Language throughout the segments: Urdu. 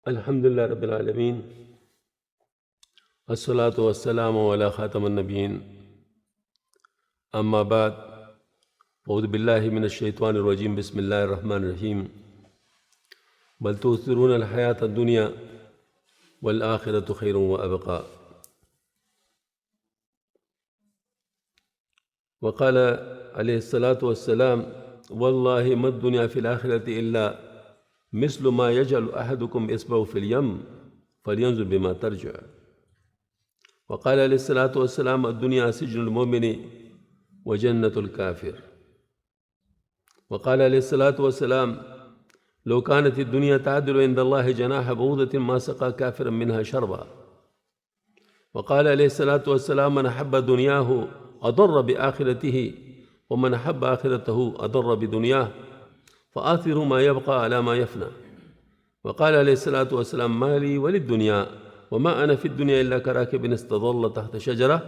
الحمد للہ رب العالمین، الصلاۃ والسلام علی خاتم النبیین، اما بعد، اعوذ باللہ من الشیطان الرجیم، بسم اللہ الرحمن الرحیم، بل تؤثرون الحیاۃ الدنیا والآخرۃ خیر وابقیٰ۔ وقال علیہ الصلاۃ والسلام واللہ ما الدنیا فی الآخرۃ الا مثل ما يجعل احدکم اصبعه في الیم فلینظر بما ترجع۔ وقال علیہ الصلاۃ والسلام الدنیا سجن المؤمن وجنۃ الکافر۔ وقال علیہ الصلاۃ والسلام لو كانت الدنيا تعدل عند الله جناح بعوضة ما سقى كافرا منها شربا۔ وقال عليه الصلاة والسلام من أحب دنياه أضر بآخرته ومن أحب آخرته أضر بدنياه فآثروا ما يبقى على ما يفنى۔ وقال عليه الصلاة والسلام ما لي وللدنيا وما أنا في الدنيا إلا كراكب استظل تحت شجرة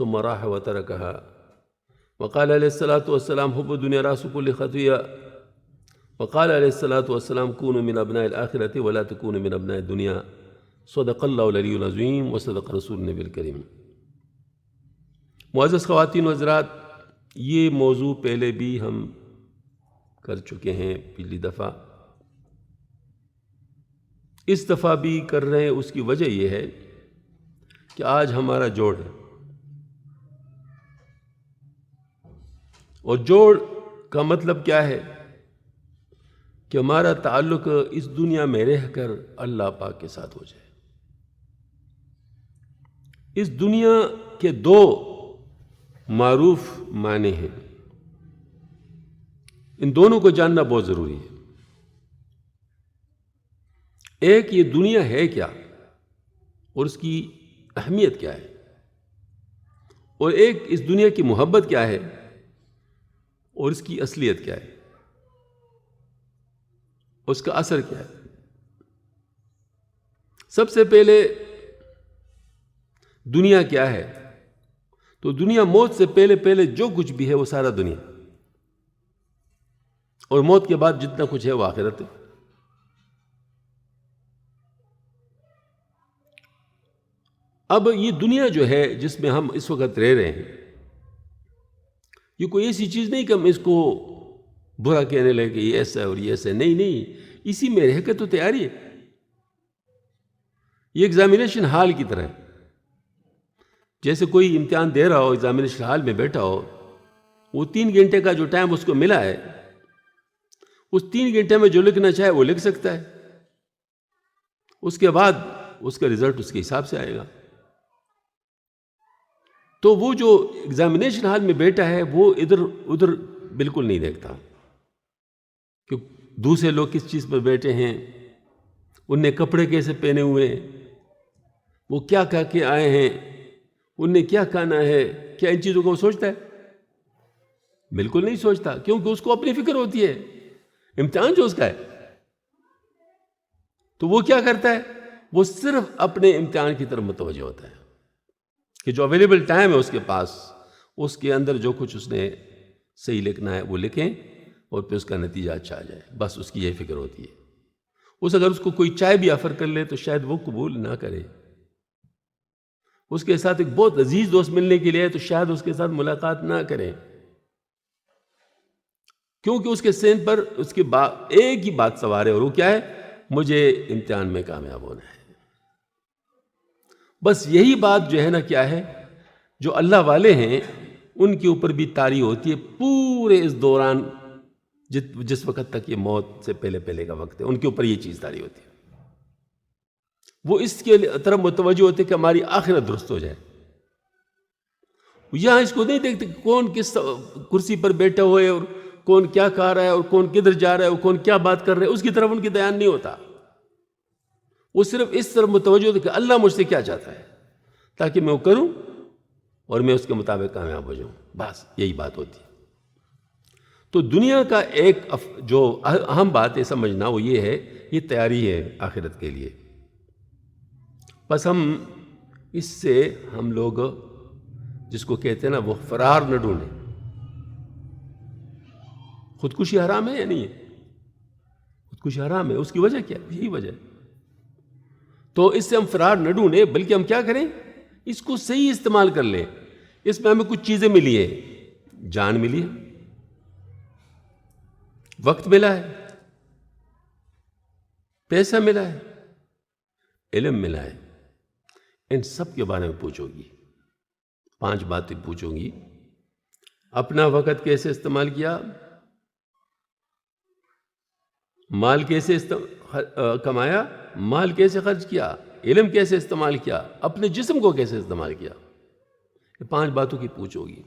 ثم راح وتركها۔ وقال عليه الصلاة والسلام حب الدنيا رأس كل خطيئة۔ وقال علیہ الصلاۃ والسلام کونوا من ابناء الآخرۃ ولا تکونوا من ابناء الدنیا۔ صدق اللہ العلی العظیم وصدق رسول النبی الکریم۔ معزز خواتین و حضرات، یہ موضوع پہلے بھی ہم کر چکے ہیں پچھلی دفعہ، اس دفعہ بھی کر رہے ہیں۔ اس کی وجہ یہ ہے کہ آج ہمارا جوڑ ہے، اور جوڑ کا مطلب کیا ہے کہ ہمارا تعلق اس دنیا میں رہ کر اللہ پاک کے ساتھ ہو جائے۔ اس دنیا کے دو معروف معنی ہیں، ان دونوں کو جاننا بہت ضروری ہے۔ ایک، یہ دنیا ہے کیا اور اس کی اہمیت کیا ہے، اور ایک، اس دنیا کی محبت کیا ہے اور اس کی اصلیت کیا ہے، اس کا اثر کیا ہے۔ سب سے پہلے دنیا کیا ہے؟ تو دنیا موت سے پہلے جو کچھ بھی ہے وہ سارا دنیا، اور موت کے بعد جتنا کچھ ہے وہ آخرت ہے۔ اب یہ دنیا جو ہے جس میں ہم اس وقت رہ رہے ہیں، یہ کوئی ایسی چیز نہیں کہ ہم اس کو برا کہنے لگے کہ یہ ایسا ہے اور یہ ایسا ہے۔ نہیں، اسی میں رہ کے تو تیاری ہے۔ یہ ایگزامینیشن ہال کی طرح ہے، جیسے کوئی امتحان دے رہا ہو، ایگزامینیشن ہال میں بیٹھا ہو، وہ 3 گھنٹے کا جو ٹائم اس کو ملا ہے، اس 3 گھنٹے میں جو لکھنا چاہے وہ لکھ سکتا ہے، اس کے بعد اس کا رزلٹ اس کے حساب سے آئے گا۔ تو وہ جو ایگزامینیشن ہال میں بیٹھا ہے وہ ادھر ادھر بالکل نہیں دیکھتا کہ دوسرے لوگ کس چیز پر بیٹھے ہیں، ان نے کپڑے کیسے پہنے ہوئے ہیں، وہ کیا کہہ کے آئے ہیں، ان نے کیا کھانا ہے، کیا ان چیزوں کو وہ سوچتا ہے؟ بالکل نہیں سوچتا، کیونکہ اس کو اپنی فکر ہوتی ہے، امتحان جو اس کا ہے۔ تو وہ کیا کرتا ہے؟ وہ صرف اپنے امتحان کی طرف متوجہ ہوتا ہے کہ جو اویلیبل ٹائم ہے اس کے پاس، اس کے اندر جو کچھ اس نے صحیح لکھنا ہے وہ لکھیں، اور پھر اس کا نتیجہ اچھا آ جائے، بس اس کی یہی فکر ہوتی ہے۔ اگر اس کو کوئی چائے بھی آفر کر لے تو شاید وہ قبول نہ کرے، اس کے ساتھ ایک بہت عزیز دوست ملنے کے لیے تو شاید اس کے ساتھ ملاقات نہ کریں، کیونکہ اس کے ذہن پر اس کی ایک ہی بات سوار ہے، اور وہ کیا ہے؟ مجھے امتحان میں کامیاب ہونا ہے۔ بس یہی بات جو ہے نا، کیا ہے، جو اللہ والے ہیں ان کے اوپر بھی طاری ہوتی ہے پورے اس دوران، جس وقت تک یہ موت سے پہلے کا وقت ہے، ان کے اوپر یہ چیز طاری ہوتی ہے۔ وہ اس کے طرف متوجہ ہوتے کہ ہماری آخرت درست ہو جائے۔ یہاں اس کو نہیں دیکھتے کہ کون کس کرسی پر بیٹھا ہوئے ہے، اور کون کیا کہہ رہا ہے، اور کون کدھر جا رہا ہے، اور کون کیا بات کر رہے ہے، اس کی طرف ان کی دھیان نہیں ہوتا۔ وہ صرف اس طرف متوجہ ہوتے کہ اللہ مجھ سے کیا چاہتا ہے، تاکہ میں وہ کروں اور میں اس کے مطابق کامیاب ہو جاؤں، بس یہی بات ہوتی ہے۔ تو دنیا کا ایک جو اہم بات ہے سمجھنا، وہ یہ ہے، یہ تیاری ہے آخرت کے لیے۔ بس ہم اس سے ہم لوگ جس کو کہتے ہیں نا، وہ فرار نہ ڈھونڈیں۔ خودکشی حرام ہے یا نہیں ہے؟ خودکشی حرام ہے، اس کی وجہ کیا ہے؟ یہی وجہ ہے تو اس سے ہم فرار نہ ڈھونڈیں، بلکہ ہم کیا کریں، اس کو صحیح استعمال کر لیں۔ اس میں ہمیں کچھ چیزیں ملی ہیں، جان ملی ہے، وقت ملا ہے، پیسہ ملا ہے، علم ملا ہے۔ ان سب کے بارے میں پوچھو گی، 5 باتیں پوچھو گی۔ اپنا وقت کیسے استعمال کیا، مال کیسے کمایا، مال کیسے خرچ کیا، علم کیسے استعمال کیا، اپنے جسم کو کیسے استعمال کیا، یہ 5 باتوں کی پوچھو گی۔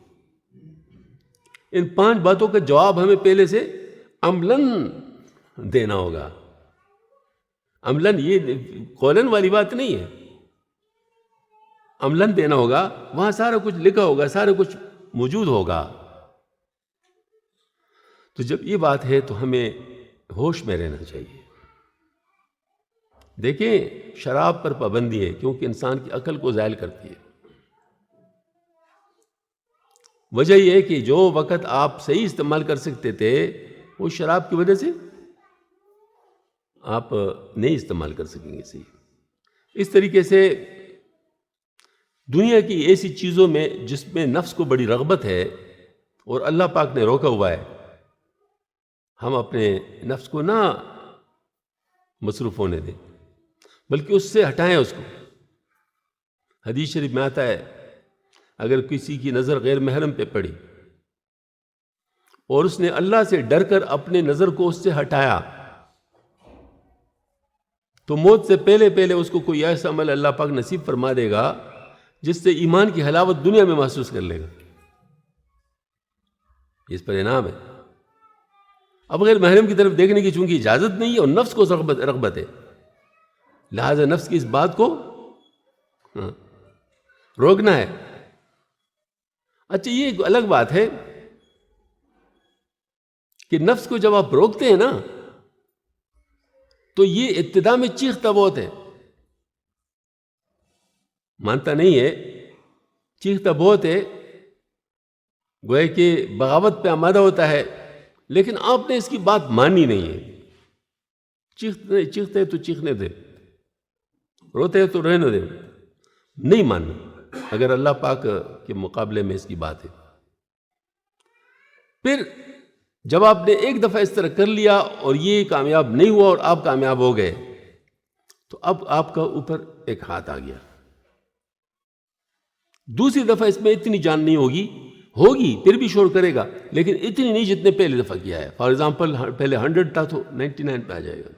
ان 5 باتوں کا جواب ہمیں پہلے سے عملاً دینا ہوگا۔ عملاً یہ قولاً والی بات نہیں ہے، عملاً دینا ہوگا۔ وہاں سارا کچھ لکھا ہوگا، سارا کچھ موجود ہوگا۔ تو جب یہ بات ہے تو ہمیں ہوش میں رہنا چاہیے۔ دیکھیں، شراب پر پابندی ہے کیونکہ انسان کی عقل کو زائل کرتی ہے۔ وجہ یہ ہے کہ جو وقت آپ صحیح استعمال کر سکتے تھے وہ شراب کی وجہ سے آپ نہیں استعمال کر سکیں گے صحیح۔ اس طریقے سے دنیا کی ایسی چیزوں میں جس میں نفس کو بڑی رغبت ہے اور اللہ پاک نے روکا ہوا ہے، ہم اپنے نفس کو نہ مصروف ہونے دیں، بلکہ اس سے ہٹائیں اس کو۔ حدیث شریف میں آتا ہے، اگر کسی کی نظر غیر محرم پہ پڑی اور اس نے اللہ سے ڈر کر اپنے نظر کو اس سے ہٹایا، تو موت سے پہلے پہلے اس کو کوئی ایسا عمل اللہ پاک نصیب فرما دے گا جس سے ایمان کی حلاوت دنیا میں محسوس کر لے گا۔ اس پر انعام ہے۔ اب غیر محرم کی طرف دیکھنے کی چونکہ اجازت نہیں ہے اور نفس کو رغبت ہے، لہذا نفس کی اس بات کو روکنا ہے۔ اچھا، یہ ایک الگ بات ہے کہ نفس کو جب آپ روکتے ہیں نا تو یہ ابتدا میں چیختا بہت ہے، مانتا نہیں ہے، چیختا بہت ہے، گویا کہ بغاوت پہ آمادہ ہوتا ہے، لیکن آپ نے اس کی بات مانی نہیں ہے۔ چیختے تو چیخنے دے، روتے تو رہنے دے، نہیں ماننا اگر اللہ پاک کے مقابلے میں اس کی بات ہے۔ پھر جب آپ نے ایک دفعہ اس طرح کر لیا اور یہ کامیاب نہیں ہوا اور آپ کامیاب ہو گئے، تو اب آپ کا اوپر ایک ہاتھ آ گیا۔ دوسری دفعہ اس میں اتنی جان نہیں ہوگی پھر بھی شور کرے گا، لیکن اتنی نہیں جتنے پہلے دفعہ کیا ہے۔ فار ایگزامپل پہلے 100 تھا تو 99 پہ آ جائے گا،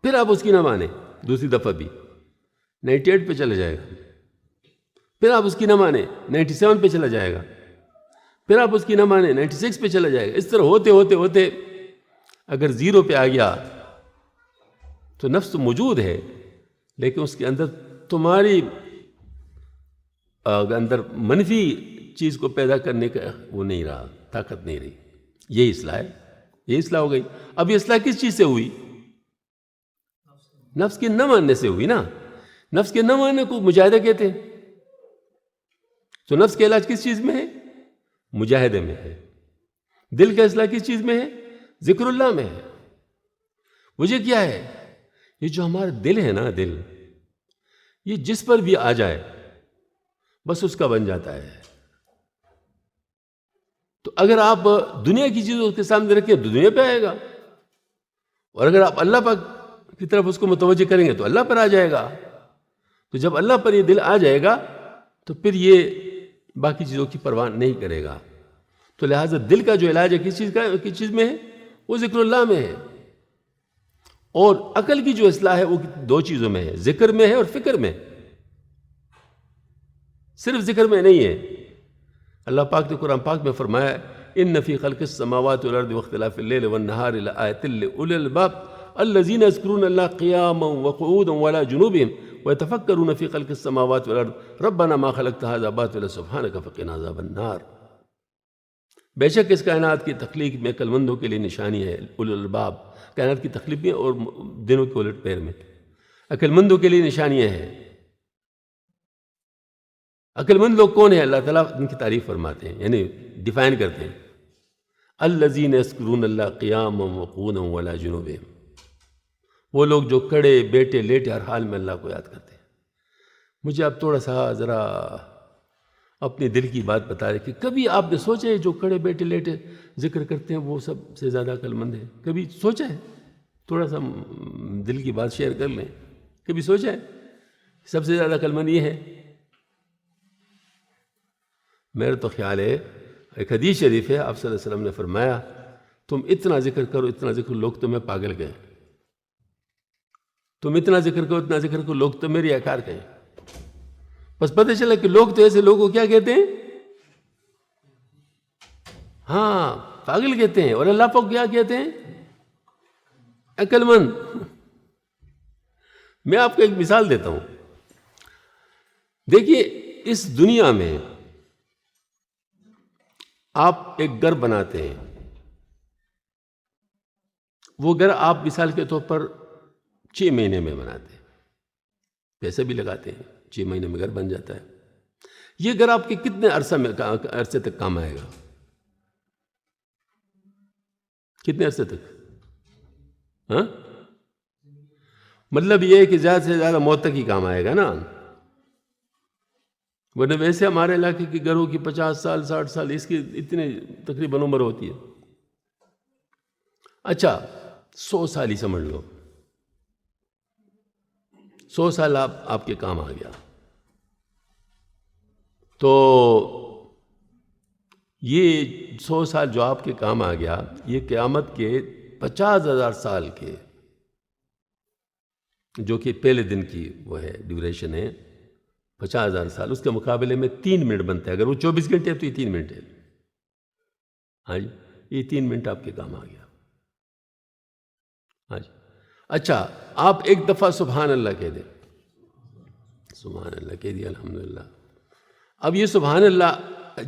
پھر آپ اس کی نہ مانیں، دوسری دفعہ بھی 98 پہ چلا جائے گا، پھر آپ اس کی نہ مانیں 97 پہ چلا جائے گا، پھر آپ اس کی نہ مانیں 96 پہ چلا جائے گا۔ اس طرح ہوتے ہوتے ہوتے اگر 0 پہ آ گیا تو نفس تو موجود ہے، لیکن اس کے اندر تمہاری اندر منفی چیز کو پیدا کرنے کا وہ نہیں رہا، طاقت نہیں رہی۔ یہ اصلاح ہے، یہ اصلاح ہو گئی۔ اب یہ اصلاح کس چیز سے ہوئی؟ نفس کے نہ ماننے سے ہوئی نا۔ نفس کے نہ ماننے کو مجاہدہ کہتے ہیں۔ تو نفس کا علاج کس چیز میں ہے؟ مجاہدے میں ہے۔ دل کا اصلاح کس چیز میں ہے؟ ذکر اللہ میں ہے۔ وجہ کیا ہے؟ یہ جو ہمارا دل ہے نا، دل یہ جس پر بھی آ جائے بس اس کا بن جاتا ہے۔ تو اگر آپ دنیا کی چیزوں کے سامنے رکھیں تو دنیا پہ آئے گا، اور اگر آپ اللہ پاک کی طرف اس کو متوجہ کریں گے تو اللہ پر آ جائے گا۔ تو جب اللہ پر یہ دل آ جائے گا تو پھر یہ باقی چیزوں کی پرواہ نہیں کرے گا۔ تو لہٰذا دل کا جو علاج ہے کس چیز میں ہے؟ وہ ذکر اللہ میں ہے۔ اور عقل کی جو اصلاح ہے وہ 2 چیزوں میں ہے، ذکر میں ہے اور فکر میں۔ صرف ذکر میں نہیں ہے۔ اللہ پاک نے قرآن پاک میں فرمایا، ان فی خلق السماوات والارض واختلاف اللیل والنہار لآیات لأولی الالباب الذین یذکرون اللہ قیاما وقعودا وعلی جنوبہم ویتفکرون فی خلق السماوات والارض ربنا ما خلقت ھذا باطلا سبحانک فقنا عذاب النار۔ بے شک اس کائنات کی تخلیق میں عقل مندوں کے لیے نشانی ہے۔ اولی الالباب، کائنات کی تخلیق میں اور دنوں کے الٹ پیر میں عقل مندوں کے لیے نشانیاں ہیں۔ عقل مند لوگ کون ہیں؟ اللہ تعالیٰ ان کی تعریف فرماتے ہیں، یعنی ڈیفائن کرتے ہیں۔ الذین یذکرون اللہ قیاما وقعودا وعلی جنوبہم، وہ لوگ جو کڑے بیٹھے لیٹے ہر حال میں اللہ کو یاد کرتے ہیں۔ مجھے آپ تھوڑا سا ذرا اپنے دل کی بات بتا رہے کہ کبھی آپ نے سوچا ہے جو کڑے بیٹھے لیٹے ذکر کرتے ہیں وہ سب سے زیادہ عقل مند ہے؟ کبھی سوچا ہے؟ تھوڑا سا دل کی بات شیئر کر لیں، کبھی سوچا ہے سب سے زیادہ عقل مند یہ ہے؟ میرا تو خیال ہے، ایک حدیث شریف ہے، آپ صلی اللہ علیہ وسلم نے فرمایا تم اتنا ذکر کرو اتنا ذکر، لوگ تمہیں پاگل کہیں۔ تم اتنا ذکر کرو اتنا ذکر کرو، لوگ تو میری اکار کہیں۔ بس پتہ چلا کہ لوگ تو ایسے لوگوں کو کیا کہتے ہیں؟ ہاں، پاگل کہتے ہیں، اور اللہ پاک کیا کہتے ہیں؟ عقل مند۔ میں آپ کو ایک مثال دیتا ہوں۔ دیکھیے، اس دنیا میں آپ ایک گھر بناتے ہیں، وہ گھر آپ مثال کے طور پر 6 مہینے میں بناتے ہیں، پیسے بھی لگاتے ہیں، 6 مہینے میں گھر بن جاتا ہے۔ یہ گھر آپ کے کتنے عرصے تک کام آئے گا؟ کتنے عرصے تک؟ ہاں، مطلب یہ ہے کہ زیادہ سے زیادہ موت تک ہی کام آئے گا نا، ورنہ ویسے ہمارے علاقے کی گھروں کی 50 سال 60 سال اس کی اتنے تقریباً عمر ہوتی ہے۔ اچھا، 100 سال ہی سمجھ لو، 100 سال آپ کے کام آ گیا، تو یہ 100 سال جو آپ کے کام آ گیا، یہ قیامت کے 50,000 سال کے، جو کہ پہلے دن کی وہ ہے ڈیوریشن ہے 50,000 سال، اس کے مقابلے میں 3 منٹ بنتا ہے۔ اگر وہ 24 گھنٹے ہے تو یہ 3 منٹ ہے۔ ہاں جی، یہ 3 منٹ آپ کے کام آ گیا۔ ہاں جی، اچھا، آپ ایک دفعہ سبحان اللہ کہہ دیں، سبحان اللہ کہہ دیا، الحمدللہ۔ اب یہ سبحان اللہ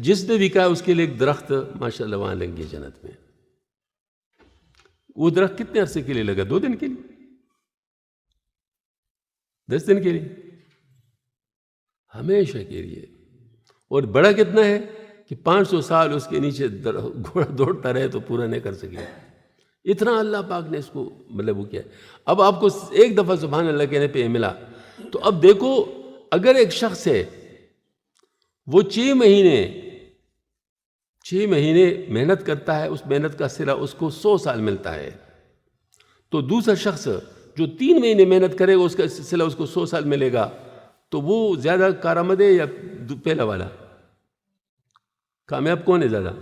جس نے بھی کہا اس کے لیے ایک درخت ماشاءاللہ وہاں لگ گئی جنت میں۔ وہ درخت کتنے عرصے کے لیے لگا؟ 2 دن کے لیے؟ 10 دن کے لیے؟ ہمیشہ کے لیے۔ اور بڑا کتنا ہے کہ 500 سال اس کے نیچے گھوڑا دوڑتا رہے تو پورا نہیں کر سکے، اتنا اللہ پاک نے اس کو مطلب وہ کیا۔ اب آپ کو ایک دفعہ سبحان اللہ کہنے پہ یہ ملا، تو اب دیکھو اگر ایک شخص ہے وہ 6 مہینے محنت کرتا ہے، اس محنت کا صلہ اس کو 100 سال ملتا ہے، تو دوسرا شخص جو 3 مہینے محنت کرے گا اس کا صلہ اس کو 100 سال ملے گا، تو وہ زیادہ کارآمد ہے یا پہلا والا؟ کامیاب کون ہے زیادہ؟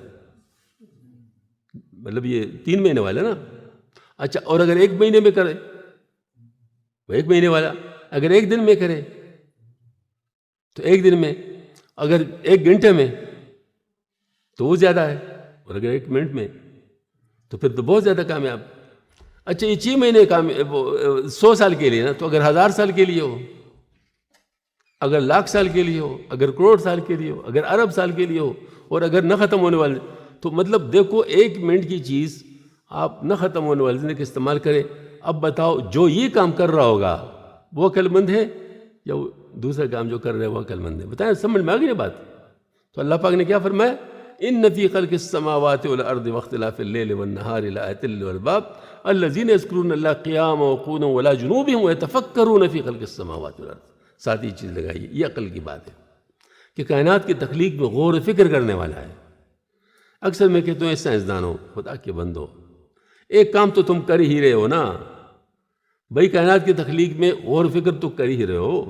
مطلب یہ 3 مہینے والا نا۔ اچھا، اور اگر 1 مہینے میں کرے، وہ 1 مہینے والا۔ اگر 1 دن میں کرے تو 1 دن میں، اگر 1 گھنٹے میں تو وہ زیادہ ہے، اور اگر 1 منٹ میں تو پھر تو بہت زیادہ کامیاب۔ اچھا، یہ 6 مہینے 100 سال کے لیے نا، تو اگر 1000 سال کے لیے ہو، اگر لاکھ سال کے لیے ہو، اگر کروڑ سال کے لیے ہو، اگر ارب سال کے لیے ہو، اور اگر نہ ختم ہونے والے، تو مطلب دیکھو 1 منٹ کی چیز آپ نہ ختم ہونے والے زندگی استعمال کریں۔ اب بتاؤ جو یہ کام کر رہا ہوگا وہ عقل مند ہے یا وہ دوسرا کام جو کر رہے وہ عقل مند ہے؟ بتائیں، سمجھ میں آ گئی نا بات؟ تو اللہ پاک نے کیا فرمایا؟ ان فی خلق السماوات والارض واختلاف اللیل والنہار لآیات للالباب الذین یذکرون اللہ قیاما وقعودا وعلی جنوبہم ویتفکرون فی خلق السماوات والارض۔ ساتھ ہی چیز لگائی، یہ عقل کی بات ہے کہ کائنات کی تخلیق میں غور و فکر کرنے والا ہے۔ اکثر میں کہتا ہوں اے سائنسدانوں، خدا کے بندو، ایک کام تو تم کر ہی رہے ہو نا بھائی، کائنات کی تخلیق میں غور و فکر تو کر ہی رہے ہو،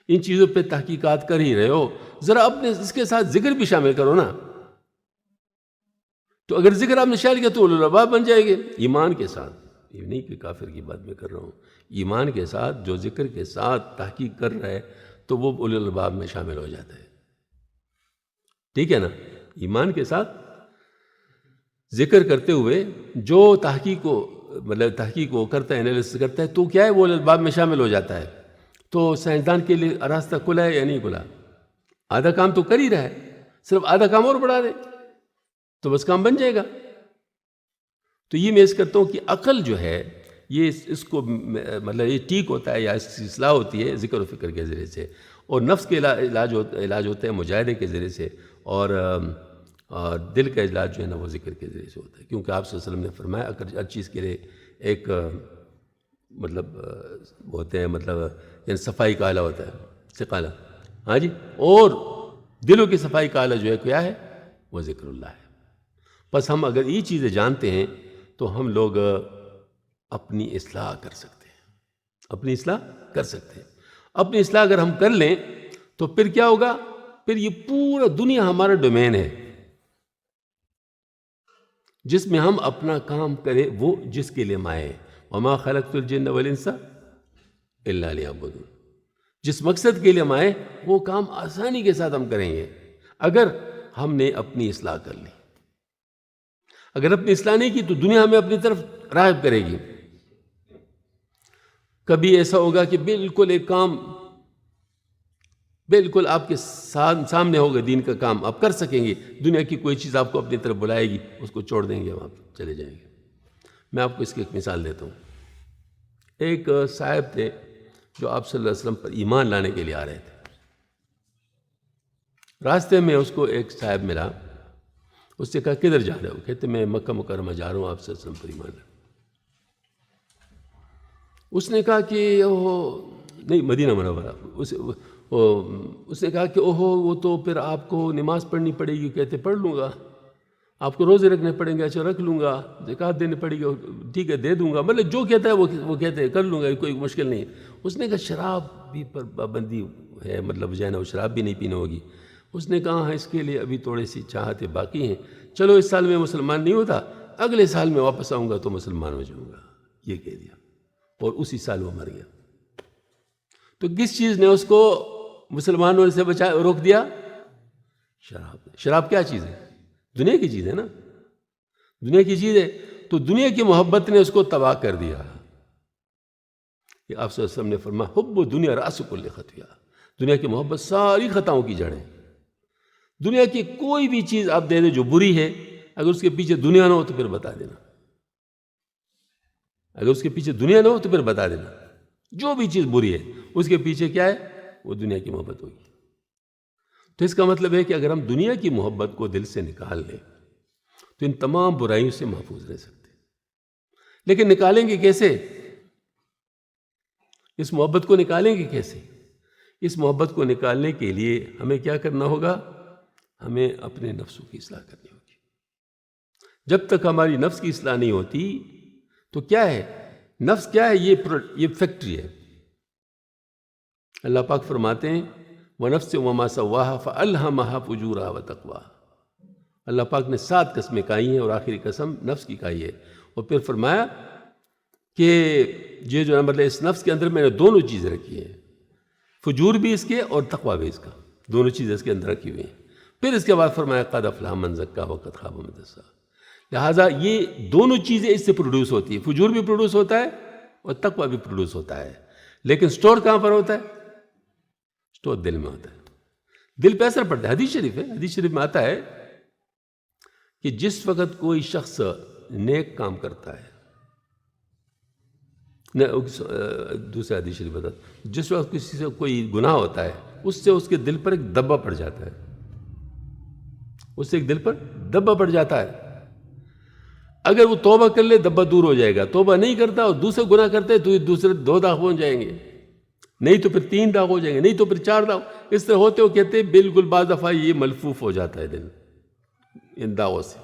ان چیزوں پہ تحقیقات کر ہی رہے ہو، ذرا اپنے اس کے ساتھ ذکر بھی شامل کرو نا۔ تو اگر ذکر آپ نے شامل کیا تو اولو الالباب بن جائے گے، ایمان کے ساتھ۔ یہ نہیں کہ کافر کی بات میں کر رہا ہوں، ایمان کے ساتھ جو ذکر کے ساتھ تحقیق کر رہا ہے تو وہ اولو الالباب میں شامل ہو جاتا ہے، ٹھیک ہے نا؟ ایمان کے ساتھ ذکر کرتے ہوئے جو تحقیق کو کرتا ہے، انالیسس کرتا ہے، تو کیا ہے وہ اولو الالباب میں شامل ہو جاتا ہے۔ تو سائنسدان کے لیے راستہ کھلا ہے یا نہیں کھلا؟ آدھا کام تو کر ہی رہا ہے، صرف آدھا کام اور بڑھا دے تو بس کام بن جائے گا۔ تو یہ میں اس کرتا ہوں کہ عقل جو ہے یہ اس کو مطلب یہ ٹھیک ہوتا ہے یا اس کی اصلاح ہوتی ہے ذکر و فکر کے ذریعے سے، اور نفس کے علاج ہوتا ہے مجاہدے کے ذریعے سے، اور دل کا علاج جو ہے نا وہ ذکر کے ذریعے سے ہوتا ہے، کیونکہ آپ صلی اللہ علیہ وسلم نے فرمایا اگر ہر چیز کے لیے ایک مطلب ہوتے ہیں، مطلب یعنی صفائی کا آلہ ہوتا ہے، استقالہ. ہاں جی. اور دلوں کی صفائی کا آلہ جو ہے کیا ہے؟ وہ ذکر اللہ ہے. بس ہم اگر یہ چیزیں جانتے ہیں تو ہم لوگ اپنی اصلاح کر سکتے ہیں، اپنی اصلاح کر سکتے ہیں. اپنی اصلاح اگر ہم کر لیں تو پھر کیا ہوگا؟ پھر یہ پورا دنیا ہمارا ڈومین ہے جس میں ہم اپنا کام کریں، وہ جس کے لیے ہم آئے ہیں. وما خلقت الجن والانس الا لیعبدون. جس مقصد کے لیے ہم آئے وہ کام آسانی کے ساتھ ہم کریں گے اگر ہم نے اپنی اصلاح کر لی. اگر اپنی اصلاح نہیں کی تو دنیا ہمیں اپنی طرف راغب کرے گی. کبھی ایسا ہوگا کہ بالکل ایک کام بالکل آپ کے سامنے ہوگا، دین کا کام آپ کر سکیں گے، دنیا کی کوئی چیز آپ کو اپنی طرف بلائے گی، اس کو چھوڑ دیں گے، آپ چلے جائیں گے. میں آپ کو اس کی ایک مثال دیتا ہوں. ایک صاحب تھے جو آپ صلی اللہ علیہ وسلم پر ایمان لانے کے لیے آ رہے تھے. راستے میں اس کو ایک صاحب ملا. اس سے کہا کدھر جا رہے ہو؟ کہتے میں مکہ مکرمہ جا رہا ہوں آپ صلی اللہ علیہ وسلم پر ایمان لانے. اس نے کہا کہ نہیں، مدینہ منورہ. اس نے کہا کہ وہ تو پھر آپ کو نماز پڑھنی پڑے گی. کہتے پڑھ لوں گا. آپ کو روزے رکھنے پڑیں گے. اچھا رکھ لوں گا. زکوٰۃ دینے پڑے گی. ٹھیک ہے دے دوں گا. مطلب جو کہتا ہے وہ کہتے ہیں کر لوں گا، کوئی مشکل نہیں. اس نے کہا شراب بھی پر پابندی ہے، مطلب جو ہے نا وہ شراب بھی نہیں پینا ہوگی. اس نے کہا ہاں اس کے لیے ابھی تھوڑی سی چاہتے باقی ہیں. چلو اس سال میں مسلمان نہیں ہوتا، اگلے سال میں واپس آؤں گا تو مسلمان ہو جاؤں گا. یہ کہہ دیا اور اسی سال وہ مر گیا. تو کس چیز نے اس کو مسلمان ہونے سے روک دیا؟ شراب. شراب کیا چیز ہے؟ دنیا کی چیز ہے نا، دنیا کی چیز ہے. تو دنیا کی محبت نے اس کو تباہ کر دیا. کہ آپ صلی اللہ علیہ وسلم نے فرمایا حب دنیا رأس کل خطیہ. دنیا کی محبت ساری خطاؤں کی جڑ ہے. دنیا کی کوئی بھی چیز آپ دے دیں جو بری ہے، اگر اس کے پیچھے دنیا نہ ہو تو پھر بتا دینا. اگر اس کے پیچھے دنیا نہ ہو تو پھر بتا دینا. جو بھی چیز بری ہے اس کے پیچھے کیا ہے؟ وہ دنیا کی محبت ہوگی. تو اس کا مطلب ہے کہ اگر ہم دنیا کی محبت کو دل سے نکال لیں تو ان تمام برائیوں سے محفوظ رہ سکتے ہیں. لیکن نکالیں گے کیسے؟ اس محبت کو نکالیں گے کیسے؟ اس محبت کو نکالنے کے لیے ہمیں کیا کرنا ہوگا؟ ہمیں اپنے نفسوں کی اصلاح کرنی ہوگی. جب تک ہماری نفس کی اصلاح نہیں ہوتی تو کیا ہے؟ نفس کیا ہے؟ یہ فیکٹری ہے. اللہ پاک فرماتے ہیں وَنَفْسٍ وَمَا سَوَّاهَا فَأَلْهَمَهَا فُجُورَهَا وَتَقْوَاهَا. اللہ پاک نے 7 قسمیں کہی ہیں اور آخری قسم نفس کی کہی ہے. اور پھر فرمایا کہ یہ جو مطلب اس نفس کے اندر میں نے دونوں چیزیں رکھی ہیں، فجور بھی اس کے اور تقویٰ بھی اس کا، دونوں چیزیں اس کے اندر رکھی ہوئی ہیں. پھر اس کے بعد فرمایا قد افلح من زکاہا وقد خاب من دساہا. لہٰذا یہ دونوں چیزیں اس سے پروڈیوس ہوتی ہیں. فجور بھی پروڈیوس ہوتا ہے اور تقویٰ بھی پروڈیوس ہوتا ہے. لیکن سٹور کہاں پر ہوتا ہے؟ سٹور دل میں ہوتا ہے. دل پہ اثر پڑتا ہے. حدیث شریف ہے، حدیث شریف میں آتا ہے کہ جس وقت کوئی شخص نیک کام کرتا ہے، دوسرا حدیث شریف بتا، جس وقت کسی سے کوئی گناہ ہوتا ہے اس سے اس کے دل پر ایک دبا پڑ جاتا ہے. اس سے ایک دل پر دبا پڑ جاتا ہے. اگر وہ توبہ کر لے دبا دور ہو جائے گا. توبہ نہیں کرتا اور دوسرے گناہ کرتے تو یہ دوسرے 2 داغ پہنچ جائیں گے، نہیں تو پھر 3 داغ ہو جائیں گے، نہیں تو پھر 4 داغ. اس طرح ہوتے ہو کہتے ہیں بالکل بعض دفعہ یہ ملفوف ہو جاتا ہے دل ان داغوں سے،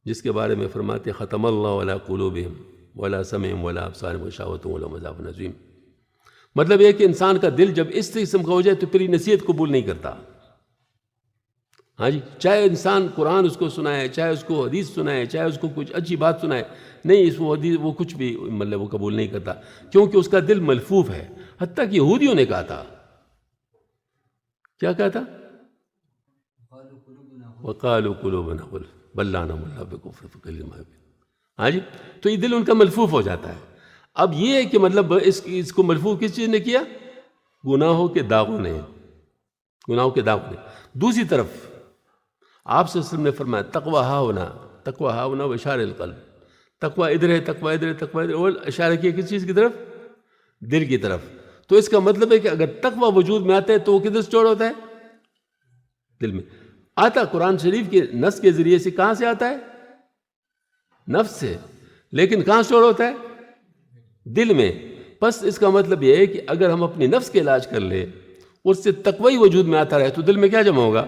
جس کے بارے میں فرماتے ختم اللہ علی قلوبہم ولا سمعہم ولا ابصارہم غشاوۃ ولہم عذاب عظیم. مطلب یہ کہ انسان کا دل جب اس قسم کا ہو جائے تو پھر یہ نصیحت قبول نہیں کرتا. ہاں جی، چاہے انسان قرآن اس کو سنائے، چاہے اس کو حدیث سنائے، چاہے اس کو کچھ اچھی بات سنائے، نہیں اس وہ حدیث وہ کچھ بھی مطلب وہ قبول نہیں کرتا، کیونکہ اس کا دل ملفوف ہے. حتیٰ کہ یہودیوں نے کہا تھا، کیا کہا تھا؟ وَقَالُوا قُلُوبُنَا غُلْفٌ بَل لَّعَنَهُمُ اللَّهُ بِكُفْرِهِمْ فَكَلِّمَ بِهِ. ہاں جی، تو یہ دل ان کا ملفوف ہو جاتا ہے. اب یہ ہے کہ مطلب اس کو ملفوف کس چیز نے کیا؟ گناہوں کے داغوں نے، گناہوں کے داغوں نے. دوسری طرف آپ صلی اللہ علیہ وسلم نے فرمایا تقویٰ ہا ہونا و اشار القلب. تقویٰ ادھر ہے، تقویٰ ادھر ہے، تقویٰ ادھر، اور اشارہ کیا کس چیز کی طرف؟ دل کی طرف. تو اس کا مطلب ہے کہ اگر تقویٰ وجود میں آتا ہے تو وہ کدھر سٹور ہوتا ہے؟ دل میں آتا. قرآن شریف کے نص کے ذریعے سے کہاں سے آتا ہے؟ نفس سے. لیکن کہاں اسٹور ہوتا ہے؟ دل میں۔ بس اس کا مطلب یہ ہے کہ اگر ہم اپنی نفس کے علاج کر لیں، اس سے تقوی وجود میں آتا رہے، تو دل میں کیا جمع ہوگا؟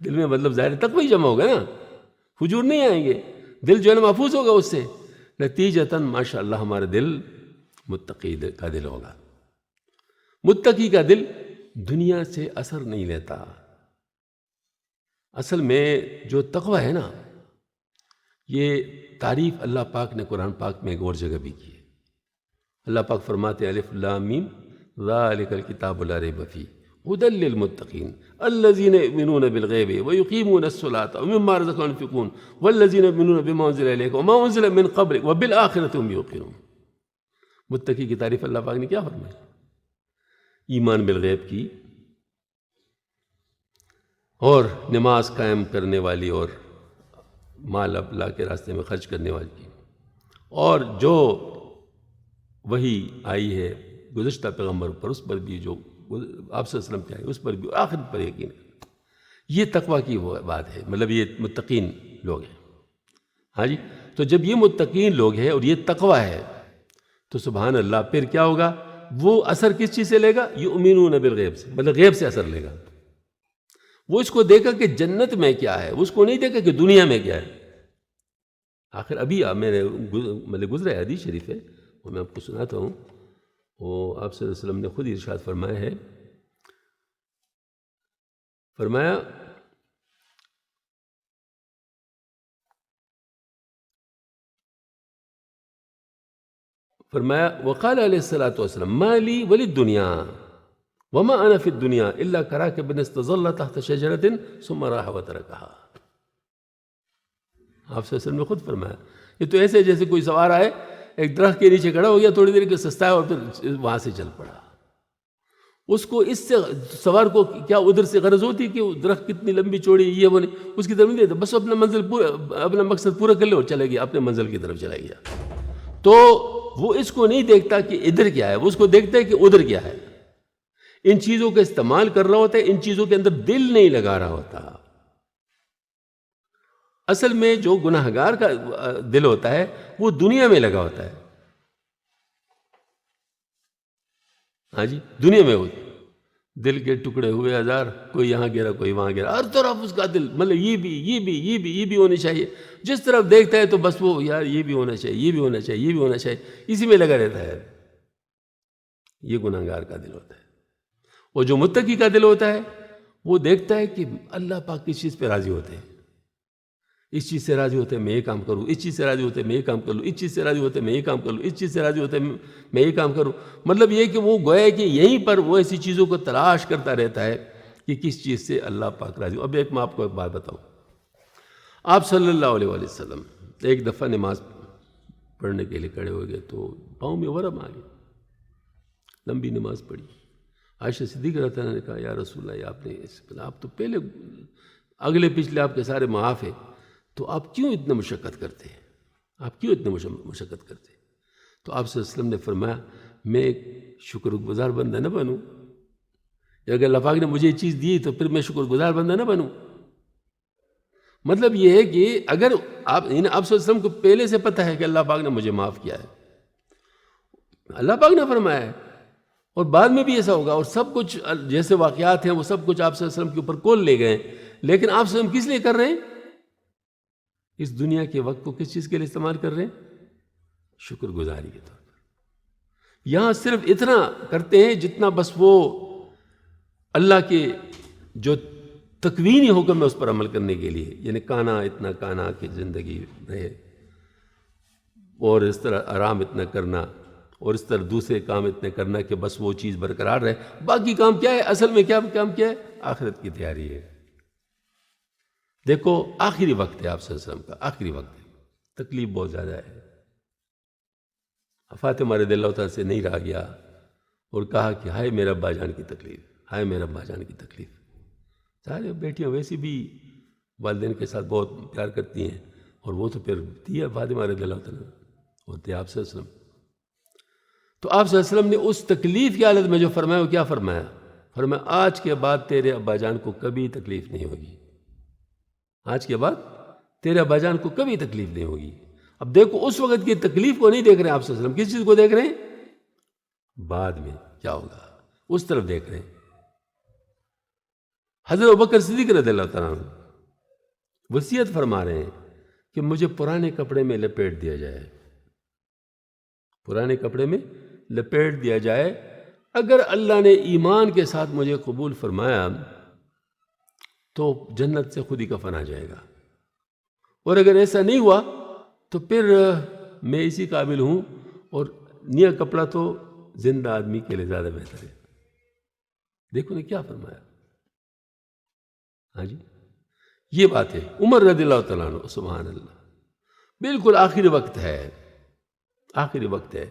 دل میں مطلب ظاہر تقوی جمع ہوگا نا، فجور نہیں آئیں گے، دل جو ہے نا محفوظ ہوگا اس سے، نتیجتاً ماشاء اللہ ہمارا دل متقی کا دل ہوگا۔ متقی کا دل دنیا سے اثر نہیں لیتا۔ اصل میں جو تقوی ہے نا، یہ تعریف اللہ پاک نے قرآن پاک میں ایک اور جگہ بھی کی ہے۔ اللہ پاک فرماتے ہیں الف لام میم ذالک الکتاب لا ریب فیہ ھدی للمتقین الذین یؤمنون بالغیب ویقیمون الصلاۃ ومما رزقناہم ينفقون والذین یؤمنون بما انزل الیک وما انزل من قبلک وبالآخرۃ هم یوقنون۔ متقی کی تعریف اللہ پاک نے کیا فرمائی؟ ایمان بالغیب کی، اور نماز قائم کرنے والی، اور مال اللہ کے راستے میں خرچ کرنے والی کی، اور جو وہی آئی ہے گزشتہ پیغمبر پر اس پر بھی، جو آپ صلی اللہ علیہ وسلم کی آئی اس پر بھی، اور آخرت پر یقین۔ یہ تقویٰ کی وہ بات ہے، مطلب یہ متقین لوگ ہیں۔ ہاں جی، تو جب یہ متقین لوگ ہیں اور یہ تقویٰ ہے تو سبحان اللہ، پھر کیا ہوگا؟ وہ اثر کس چیز سے لے گا؟ یؤمنون بالغیب سے، مطلب غیب سے اثر لے گا۔ وہ اس کو دیکھا کہ جنت میں کیا ہے، اس کو نہیں دیکھا کہ دنیا میں کیا ہے۔ آخر ابھی میں نے مطلب گزرا حدیث شریف ہے، وہ میں آپ کو سناتا ہوں۔ وہ آپ صلی اللہ علیہ وسلم نے خود ارشاد فرمایا ہے، فرمایا وقال علیہ الصلاۃ والسلام ما لی وللدنیا وما انا فی الدنیا الا کراکب استظل تحت شجرۃ ثم راح وترکہا۔ آپ صلی اللہ علیہ وسلم نے خود فرمایا، یہ تو ایسے جیسے کوئی سوار آئے، ایک درخت کے نیچے کھڑا ہو گیا، تھوڑی دیر کے سستا ہے اور پھر وہاں سے چل پڑا۔ اس کو اس سے سوار کو کیا ادھر سے غرض ہوتی کہ وہ درخت کتنی لمبی چوڑی، یہ وہ نہیں، اس کی طرف نہیں دیتا، بس اپنا اپنا مقصد پورا کر لے اور چلے گیا، اپنے منزل کی طرف چلا گیا۔ تو وہ اس کو نہیں دیکھتا کہ ادھر کیا ہے، وہ اس کو دیکھتا ہے کہ ادھر کیا ہے۔ ان چیزوں کا استعمال کر رہا ہوتا ہے، ان چیزوں کے اندر دل نہیں لگا رہا ہوتا۔ اصل میں جو گناہگار کا دل ہوتا ہے وہ دنیا میں لگا ہوتا ہے۔ ہاں جی، دنیا میں ہوتا دل کے ٹکڑے ہوئے ہزار، کوئی یہاں گرا کوئی وہاں گرا، ہر طرف اس کا دل، مطلب یہ بھی ہونی چاہیے، جس طرف دیکھتا ہے تو بس وہ یار یہ بھی ہونا چاہیے، یہ بھی ہونا چاہیے، یہ بھی ہونا چاہیے، اسی میں لگا رہتا ہے۔ یہ گناہگار کا دل ہوتا ہے۔ اور جو متقی کا دل ہوتا ہے وہ دیکھتا ہے کہ اللہ پاک کس چیز پہ راضی ہوتے ہیں، اس چیز سے راضی ہوتے ہیں میں یہ کام کروں، اس چیز سے راضی ہوتے ہیں میں یہ کام کر لوں، اس چیز سے راضی ہوتے ہیں میں یہ کام کر لوں، اس چیز سے راضی ہوتے ہیں میں یہ کام کروں۔ مطلب یہ کہ وہ گویا کہ یہیں پر وہ ایسی چیزوں کو تلاش کرتا رہتا ہے کہ کس چیز سے اللہ پاک راضی ہو۔ اب میں آپ کو ایک بات بتاؤں، آپ صلی اللہ علیہ وآلہ وسلم ایک دفعہ نماز پڑھنے کے لیے کھڑے ہو گئے تو پاؤں میں ورم آ گیا، لمبی نماز پڑھی۔ عائشہ صدیقہ رضی اللہ عنہا نے کہا یا رسول اللہ، آپ تو پہلے اگلے پچھلے آپ کے سارے معاف ہیں، تو آپ کیوں اتنا مشقت کرتے ہیں؟ آپ کیوں اتنا مشقت کرتے ہیں؟ تو آپ صلی اللہ علیہ وسلم نے فرمایا میں ایک شکر گزار بندہ نہ بنوں؟ اگر اللہ پاک نے مجھے یہ چیز دی تو پھر میں شکر گزار بندہ نہ بنوں؟ مطلب یہ ہے کہ اگر آپ صلی اللہ علیہ وسلم کو پہلے سے پتہ ہے کہ اللہ پاک نے مجھے معاف کیا ہے، اللہ پاک نے فرمایا ہے، اور بعد میں بھی ایسا ہوگا، اور سب کچھ جیسے واقعات ہیں وہ سب کچھ آپ صلی اللہ علیہ وسلم کے اوپر کول لے گئے، لیکن آپ صلی اللہ علیہ وسلم کس لیے کر رہے ہیں؟ اس دنیا کے وقت کو کس چیز کے لیے استعمال کر رہے ہیں؟ شکر گزاری کے طور پر۔ یہاں صرف اتنا کرتے ہیں جتنا بس وہ اللہ کے جو تکوینی حکم ہے اس پر عمل کرنے کے لیے، یعنی کانا اتنا کانا کہ زندگی رہے، اور اس طرح آرام اتنا کرنا، اور اس طرح دوسرے کام اتنے کرنا کہ بس وہ چیز برقرار رہے۔ باقی کام کیا ہے؟ اصل میں کیا کام کیا ہے؟ آخرت کی تیاری ہے۔ دیکھو آخری وقت ہے آپ صلی اللہ علیہ وسلم کا، آخری وقت ہے، تکلیف بہت زیادہ ہے۔ فاطمہ رضی اللہ تعالیٰ سے نہیں رہا گیا اور کہا کہ ہائے میرا ابا جان کی تکلیف، ہائے میرا ابا جان کی تکلیف۔ سارے بیٹیاں ویسے بھی والدین کے ساتھ بہت پیار کرتی ہیں، اور وہ تو پھر تھی فاطمہ رضی اللہ تعالیٰ ہوتے آپ صلی اللہ علیہ وسلم۔ تو آپ صلی اللہ علیہ وسلم نے اس تکلیف کی حالت میں جو فرمایا وہ کیا فرمایا؟ فرمایا آج کے بعد تیرے ابا جان کو کبھی تکلیف نہیں ہوگی، آج کے بعد تیرے ابا جان کو کبھی تکلیف نہیں ہوگی۔ اب دیکھو اس وقت کی تکلیف کو نہیں دیکھ رہے ہیں آپ صلی اللہ علیہ وسلم، کس چیز کو دیکھ رہے ہیں؟ بعد میں کیا ہوگا اس طرف دیکھ رہے ہیں۔ حضرت ابوبکر صدیق رضی اللہ تعالیٰ عنہ وصیت فرما رہے ہیں کہ مجھے پرانے کپڑے میں لپیٹ دیا جائے، پرانے کپڑے میں لپیٹ دیا جائے، اگر اللہ نے ایمان کے ساتھ مجھے قبول فرمایا تو جنت سے خود ہی کفن آ جائے گا، اور اگر ایسا نہیں ہوا تو پھر میں اسی قابل ہوں، اور نیا کپڑا تو زندہ آدمی کے لیے زیادہ بہتر ہے۔ دیکھو نے کیا فرمایا۔ ہاں جی، یہ بات ہے۔ عمر رضی اللہ تعالیٰ عنہ، سبحان اللہ، بالکل آخری وقت ہے، آخری وقت ہے،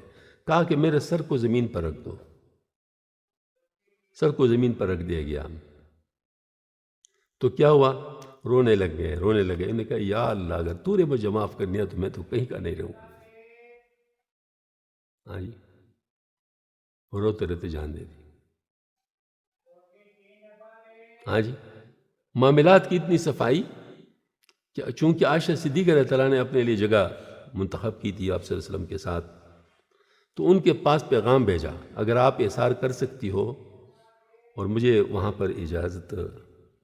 کہا کہ میرے سر کو زمین پر رکھ دو، سر کو زمین پر رکھ دیا گیا۔ تو کیا ہوا؟ رونے لگ گئے، رونے لگے۔ انہوں نے کہا یا اللہ اگر تو نے مجھے معاف کرنی ہے تو میں تو کہیں کا نہیں رہوں۔ ہاں جی، روتے رہتے جان دے دی۔ ہاں جی، معاملات کی اتنی صفائی کہ چونکہ عائشہ صدیقہ رضی اللہ عنہا نے اپنے لیے جگہ منتخب کی تھی آپ صلی اللہ علیہ وسلم کے ساتھ، تو ان کے پاس پیغام بھیجا، اگر آپ احسار کر سکتی ہو اور مجھے وہاں پر اجازت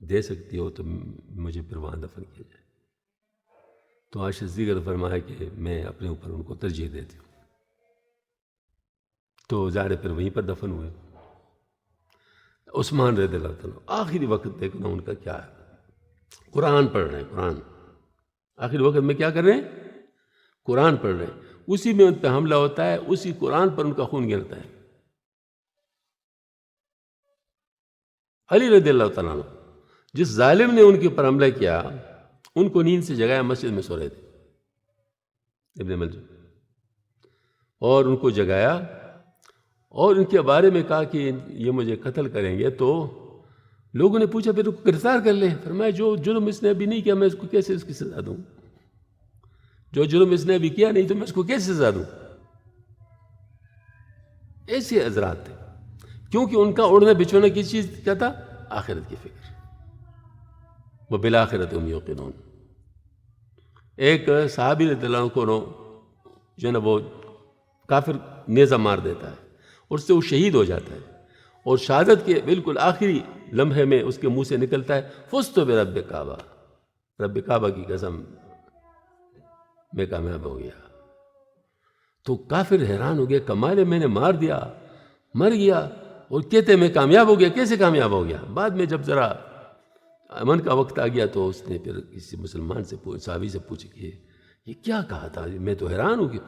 دے سکتی ہو تو مجھے پھر وہاں دفن کیا جائے۔ تو عائشہ صدیقہ نے فرمایا کہ میں اپنے اوپر ان کو ترجیح دیتی ہوں۔ تو ظاہر پھر وہیں پر دفن ہوئے۔ عثمان رضی اللہ تعالیٰ آخری وقت دیکھنا ان کا کیا ہے، قرآن پڑھ رہے ہیں، قرآن آخری وقت میں کیا کر رہے ہیں؟ قرآن پڑھ رہے ہیں، اسی میں ان پہ حملہ ہوتا ہے، اسی قرآن پر ان کا خون گرتا ہے۔ علی رضی اللہ تعالیٰ عنہ جس ظالم نے ان کے اوپر حملہ کیا ان کو نیند سے جگایا، مسجد میں سو رہے تھے ابن ملجم، اور ان کو جگایا اور ان کے بارے میں کہا کہ یہ مجھے قتل کریں گے۔ تو لوگوں نے پوچھا پھر ان کو گرفتار کر لیں۔ فرمایا جو جرم اس نے ابھی نہیں کیا میں اس کو کیسے اس کی سزا دوں؟ جو جرم اس نے ابھی کیا نہیں تو میں اس کو کیسے سزا دوں؟ ایسے حضرات تھے، کیونکہ ان کا اڑنا بچھونا کس چیز کیا تھا؟ آخرت کی فکر۔ وَبِالْآخِرَةِ هُمْ يُوقِنُونَ۔ ایک صحابی رضی اللہ عنہ کو جو ہے نا وہ کافر نیزہ مار دیتا ہے اور اس سے وہ شہید ہو جاتا ہے، اور شہادت کے بالکل آخری لمحے میں اس کے منہ سے نکلتا ہے فُزْتُ بِرَبِّ کعبہ، رب کعبہ کی قسم میں کامیاب ہو گیا۔ تو کافر حیران ہو گیا، کمال ہے میں نے مار دیا، مر گیا، اور کہتے میں کامیاب ہو گیا، کیسے کامیاب ہو گیا؟ بعد میں جب ذرا امن کا وقت آ گیا تو اس نے پھر کسی مسلمان سے صحابی سے پوچھا کہ یہ کیا کہا تھا؟ میں تو حیران ہوں کہ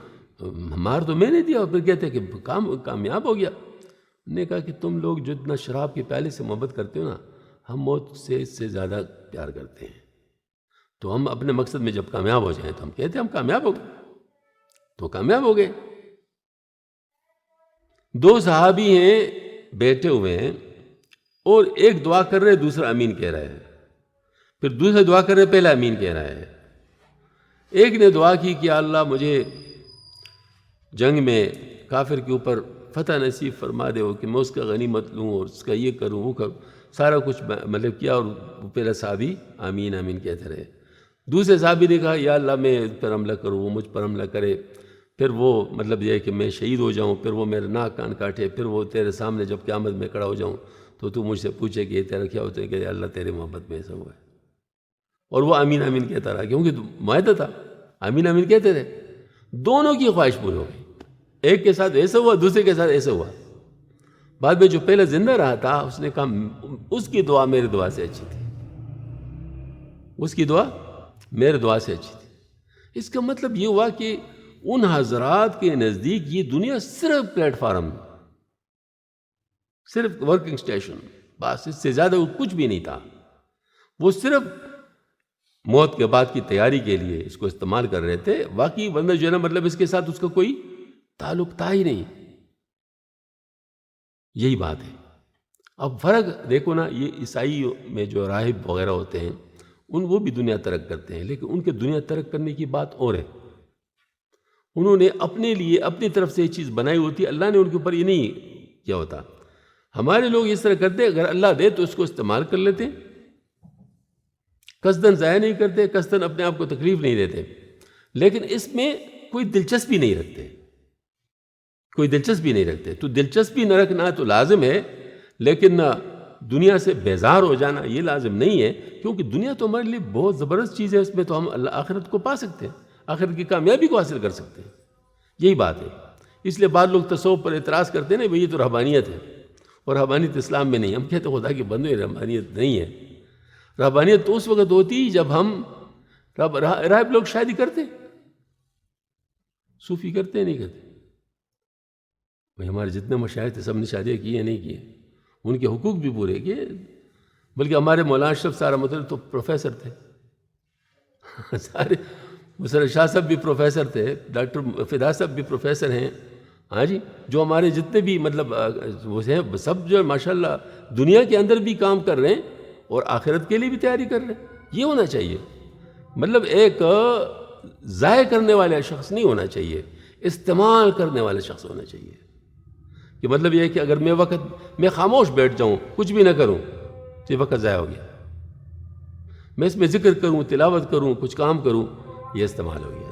مار تو میں نے دیا اور پھر کہتے کہ کامیاب ہو گیا۔ انہوں نے کہا کہ تم لوگ جتنا شراب کے پیالے سے محبت کرتے ہو نا، ہم موت سے اس سے زیادہ پیار کرتے ہیں۔ تو ہم اپنے مقصد میں جب کامیاب ہو جائیں تو ہم کہتے ہیں ہم کامیاب ہو گئے، تو کامیاب ہو گئے۔ دو صحابی ہیں بیٹھے ہوئے ہیں اور ایک دعا کر رہے دوسرا امین کہہ رہا ہے، پھر دوسرا دعا کر رہے پہلا امین کہہ رہا ہے۔ ایک نے دعا کی کہ اللہ مجھے جنگ میں کافر کے اوپر فتح نصیب فرما دے ہو کہ میں اس کا غنیمت لوں اور اس کا یہ کروں وہ کروں، سارا کچھ مطلب کیا، اور پہلا صحابی آمین آمین کہتے رہے۔ دوسرے صحابی نے کہا یا اللہ میں اس پر حملہ کروں، وہ مجھ پر حملہ کرے، پھر وہ مطلب یہ ہے کہ میں شہید ہو جاؤں، پھر وہ میرے ناک کان کاٹے، پھر وہ تیرے سامنے جب قیامت میں کھڑا ہو جاؤں تو مجھ سے پوچھے کہ یہ تیرا کیا ہوتا ہے کہ اللہ تیرے محبت میں ایسا ہوا ہے۔ اور وہ آمین آمین کہتا رہا، کیونکہ معاہدہ تھا، آمین آمین کہتے تھے۔ دونوں کی خواہش پوری ہو گئی، ایک کے ساتھ ایسا ہوا، دوسرے کے ساتھ ایسا ہوا۔ بعد میں جو پہلے زندہ رہا تھا اس نے کہا اس کی دعا میری دعا سے اچھی تھی، اس کی دعا میرے دعا سے اچھی تھی۔ اس کا مطلب یہ ہوا کہ ان حضرات کے نزدیک یہ دنیا صرف پلیٹ فارم، صرف ورکنگ سٹیشن، بس اس سے زیادہ کچھ بھی نہیں تھا۔ وہ صرف موت کے بعد کی تیاری کے لیے اس کو استعمال کر رہے تھے، واقعی بندہ جو ہے نا مطلب اس کے ساتھ اس کا کوئی تعلق تھا ہی نہیں۔ یہی بات ہے۔ اب فرق دیکھو نا، یہ عیسائی میں جو راہب وغیرہ ہوتے ہیں وہ بھی دنیا ترک کرتے ہیں، لیکن ان کے دنیا ترک کرنے کی بات اور ہے۔ انہوں نے اپنے لیے اپنی طرف سے یہ چیز بنائی ہوتی ہے، اللہ نے ان کے اوپر یہ نہیں کیا ہوتا۔ ہمارے لوگ اس طرح کرتے، اگر اللہ دے تو اس کو استعمال کر لیتے، قصداً ضائع نہیں کرتے، قصداً اپنے آپ کو تکلیف نہیں دیتے۔ لیکن اس میں کوئی دلچسپی نہیں رکھتے. تو دلچسپی نہ رکھنا تو لازم ہے، لیکن دنیا سے بیزار ہو جانا یہ لازم نہیں ہے، کیونکہ دنیا تو ہمارے لیے بہت زبردست چیز ہے. اس میں تو ہم اللہ آخرت کو پا سکتے ہیں، آخرت کی کامیابی کو حاصل کر سکتے ہیں. یہی بات ہے. اس لیے بعض لوگ تصوف پر اعتراض کرتے ہیں نا، یہ تو رہبانیت ہے، اور رہبانیت اسلام میں نہیں. ہم کہتے ہیں خدا کے بندے، رہبانیت نہیں ہے. رہبانیت تو اس وقت ہوتی جب ہم راہب لوگ شادی کرتے، صوفی کرتے ہیں نہیں کرتے. بھئی ہمارے جتنے مشائخ تھے سب نے شادیاں کی ہیں نہیں کی ہیں، ان کے حقوق بھی پورے کیے. بلکہ ہمارے مولانا اشرف سارا مطلب تو پروفیسر تھے سارے. مسرر شاہ صاحب بھی پروفیسر تھے، ڈاکٹر فدا صاحب بھی پروفیسر ہیں. ہاں جی، جو ہمارے جتنے بھی مطلب وہ ہیں سب جو ماشاءاللہ دنیا کے اندر بھی کام کر رہے ہیں اور آخرت کے لیے بھی تیاری کر رہے ہیں. یہ ہونا چاہیے. مطلب ایک ضائع کرنے والا شخص نہیں ہونا چاہیے، استعمال کرنے والا شخص ہونا چاہیے. کہ مطلب یہ ہے کہ اگر میں خاموش بیٹھ جاؤں، کچھ بھی نہ کروں تو یہ وقت ضائع ہو گیا. میں اس میں ذکر کروں، تلاوت کروں، کچھ کام کروں، یہ استعمال ہو گیا.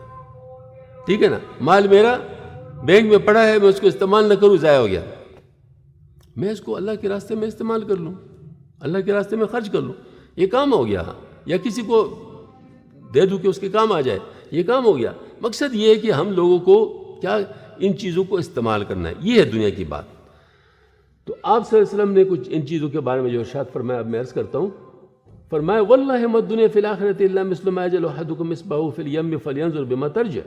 ٹھیک ہے نا. مال میرا بینک میں پڑا ہے، میں اس کو استعمال نہ کروں، ضائع ہو گیا. میں اس کو اللہ کے راستے میں استعمال کر لوں، اللہ کے راستے میں خرچ کر لوں، یہ کام ہو گیا. یا کسی کو دے دوں کہ اس کے کام آ جائے، یہ کام ہو گیا. مقصد یہ ہے کہ ہم لوگوں کو کیا ان چیزوں کو استعمال کرنا ہے. یہ ہے دنیا کی بات. تو آپ صلی اللہ علیہ وسلم نے کچھ ان چیزوں کے بارے میں جو ارشاد فرمایا، اب میں عرض کرتا ہوں. فرمایا واللہ ما الدنیا فی الآخرۃ الا مثل ما یجعل احدکم اصبعہ فی الیم فلینظر بما ترجع.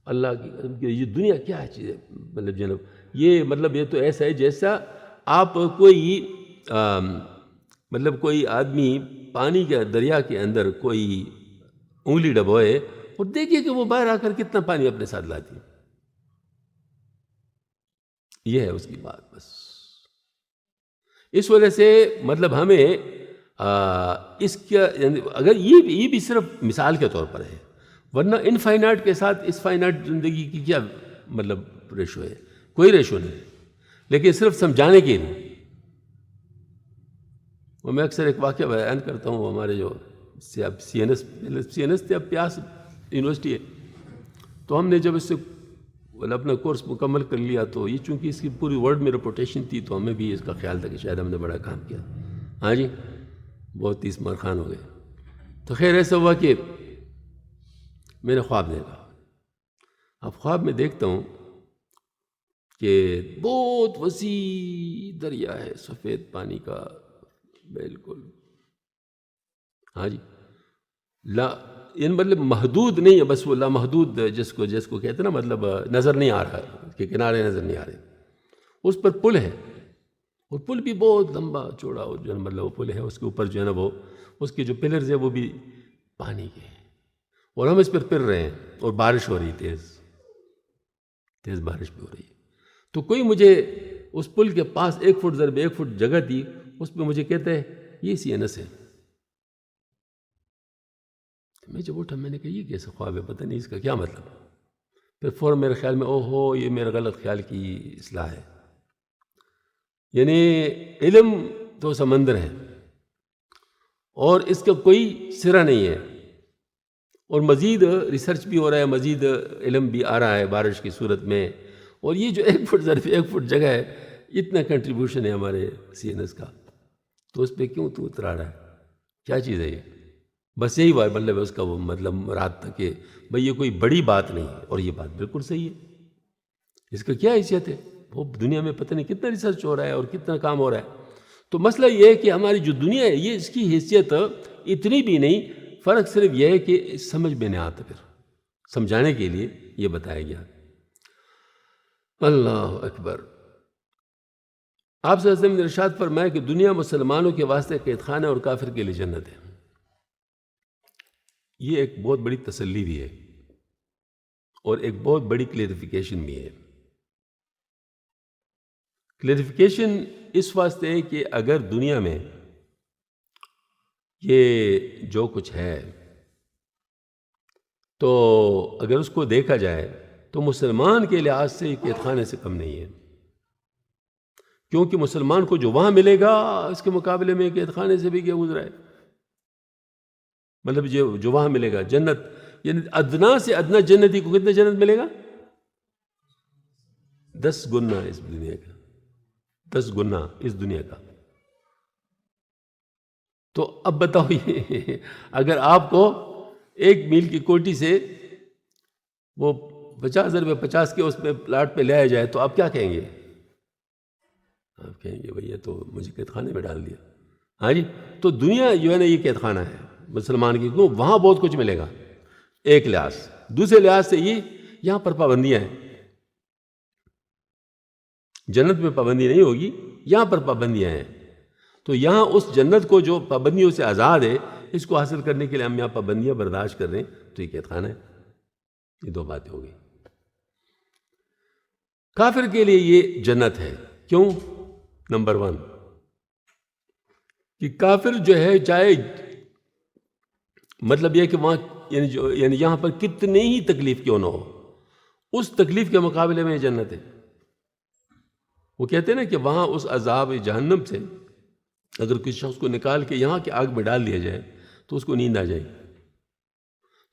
اللہ کی یہ دنیا کیا چیز ہے، مطلب جناب یہ مطلب یہ تو ایسا ہے جیسا آپ کوئی آدمی پانی کے دریا کے اندر کوئی انگلی ڈبوئے اور دیکھیے کہ وہ باہر آ کر کتنا پانی اپنے ساتھ لاتی ہے. یہ ہے اس کی بات. بس اس وجہ سے مطلب ہمیں اس کا اگر یہ بھی صرف مثال کے طور پر ہے، ورنہ انفائنائٹ کے ساتھ اس فائنائٹ زندگی کی کیا مطلب ریشو ہے؟ کوئی ریشو نہیں. لیکن صرف سمجھانے کے لیے وہ میں اکثر ایک واقعہ بیان کرتا ہوں. ہمارے جو سی این ایس تھے، اب پیاس یونیورسٹی ہے، تو ہم نے جب اس سے اپنا کورس مکمل کر لیا تو یہ چونکہ اس کی پوری ورلڈ میں ریپوٹیشن تھی تو ہمیں بھی اس کا خیال تھا کہ شاید ہم نے بڑا کام کیا. ہاں جی، بہت 30 مار خان ہو گئے. تو خیر ایسا ہوا کہ میں نے خواب دیکھا. اب خواب میں دیکھتا ہوں کہ بہت وسیع دریا ہے، سفید پانی کا بالکل. ہاں جی، مطلب محدود نہیں ہے، بس وہ لامحدود جس کو کہتے ہیں نا، مطلب نظر نہیں آ رہا کہ کنارے نظر نہیں آ رہے. اس پر پل ہے، اور پل بھی بہت لمبا چوڑا، اور جو ہے مطلب وہ پل ہے اس کے اوپر جو ہے نا وہ اس کے جو پلرز ہیں وہ بھی پانی کے ہیں، اور ہم اس پر پھر رہے ہیں، اور بارش ہو رہی ہے، تیز بارش بھی ہو رہی ہے. تو کوئی مجھے اس پل کے پاس 1 فٹ ضرب 1 فٹ جگہ دی، اس پہ مجھے کہتے ہیں یہ سی این ایس ہے. میں جب اٹھا میں نے کہا یہ کیسا خواب ہے، پتہ نہیں اس کا کیا مطلب. پھر فوراً میرے خیال میں اوہو یہ میرا غلط خیال کی اصلاح ہے. یعنی علم تو سمندر ہے اور اس کا کوئی سرا نہیں ہے، اور مزید ریسرچ بھی ہو رہا ہے، مزید علم بھی آ رہا ہے بارش کی صورت میں. اور یہ جو 1 فٹ ظرف 1 فٹ جگہ ہے، اتنا کنٹریبیوشن ہے ہمارے سی این ایس کا، تو اس پہ کیوں تو اترا رہا ہے؟ کیا چیز ہے یہ؟ بس یہی بات مطلب ہے اس کا، وہ مطلب مراد تھا کہ بھئی یہ کوئی بڑی بات نہیں ہے. اور یہ بات بالکل صحیح ہے. اس کا کیا حیثیت ہے؟ وہ دنیا میں پتہ نہیں کتنا ریسرچ ہو رہا ہے اور کتنا کام ہو رہا ہے. تو مسئلہ یہ ہے کہ ہماری جو دنیا ہے یہ اس کی حیثیت اتنی بھی نہیں. فرق صرف یہ ہے کہ سمجھ میں نہیں آتا، پھر سمجھانے کے لیے یہ بتایا گیا. اللہ اکبر. آپ صلی اللہ علیہ وسلم نے ارشاد فرمایا کہ دنیا مسلمانوں کے واسطے قید خانہ اور کافر کے لیے جنت ہے. یہ ایک بہت بڑی تسلی بھی ہے اور ایک بہت بڑی کلیریفیکیشن بھی ہے. کلیریفیکیشن اس واسطے ہے کہ اگر دنیا میں یہ جو کچھ ہے تو اگر اس کو دیکھا جائے تو مسلمان کے لحاظ سے یہ قید خانے سے کم نہیں ہے، کیونکہ مسلمان کو جو وہاں ملے گا اس کے مقابلے میں قید خانے سے بھی کیا گزرا ہے. مطلب جو وہاں ملے گا جنت، یعنی ادنا سے ادنا جنتی کو کتنا جنت ملے گا؟ 10 گنا اس دنیا کا، 10 گنا اس دنیا کا۔ تو اب بتاؤ یہ اگر آپ کو 1 میل کی کوٹی سے وہ 50,000 روپے 50 کے اس میں پلاٹ پہ لے آیا جائے تو آپ کیا کہیں گے؟ آپ کہیں گے بھئی یہ تو مجھے قید خانے میں ڈال دیا۔ ہاں جی، تو دنیا جو ہے نا یہ قید خانہ ہے مسلمان کی، کیوں؟ وہاں بہت کچھ ملے گا ایک لحاظ، دوسرے لحاظ سے یہ یہاں پر پابندیاں ہیں۔ جنت میں پابندی نہیں ہوگی، یہاں پر پابندیاں ہیں۔ تو یہاں اس جنت کو جو پابندیوں سے آزاد ہے، اس کو حاصل کرنے کے لیے ہم یہاں پابندیاں برداشت کر رہے ہیں تو یہ قید خانہ ہے۔ یہ 2 باتیں ہو گئی۔ کافر کے لیے یہ جنت ہے، کیوں؟ نمبر 1 کہ کافر جو ہے چاہے مطلب یہ کہ وہاں یعنی یہاں پر کتنی ہی تکلیف کیوں نہ ہو، اس تکلیف کے مقابلے میں جنت ہے۔ وہ کہتے ہیں نا کہ وہاں اس عذاب جہنم سے اگر کسی شخص کو نکال کے یہاں کی آگ میں ڈال دیا جائے تو اس کو نیند آ جائے۔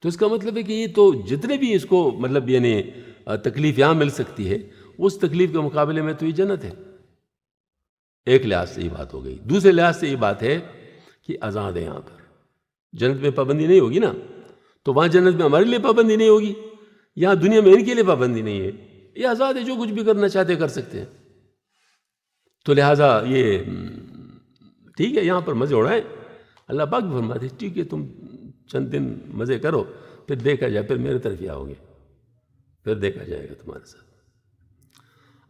تو اس کا مطلب ہے کہ یہ تو جتنے بھی اس کو مطلب یعنی تکلیف یہاں مل سکتی ہے، اس تکلیف کے مقابلے میں تو یہ جنت ہے۔ ایک لحاظ سے یہ بات ہو گئی۔ دوسرے لحاظ سے یہ بات ہے کہ آزاد ہے یہاں پر، جنت میں پابندی نہیں ہوگی نا، تو وہاں جنت میں ہمارے لیے پابندی نہیں ہوگی، یہاں دنیا میں ان کے لیے پابندی نہیں ہے، یہ آزاد ہے، جو کچھ بھی کرنا چاہتے کر سکتے ہیں۔ تو لہٰذا یہ ٹھیک ہے، یہاں پر مزے اڑائیں۔ اللہ پاک بھی فرماتے ہیں ٹھیک ہے تم چند دن مزے کرو، پھر دیکھا جائے، پھر میرے طرف ہی آؤ گے، پھر دیکھا جائے گا تمہارے ساتھ۔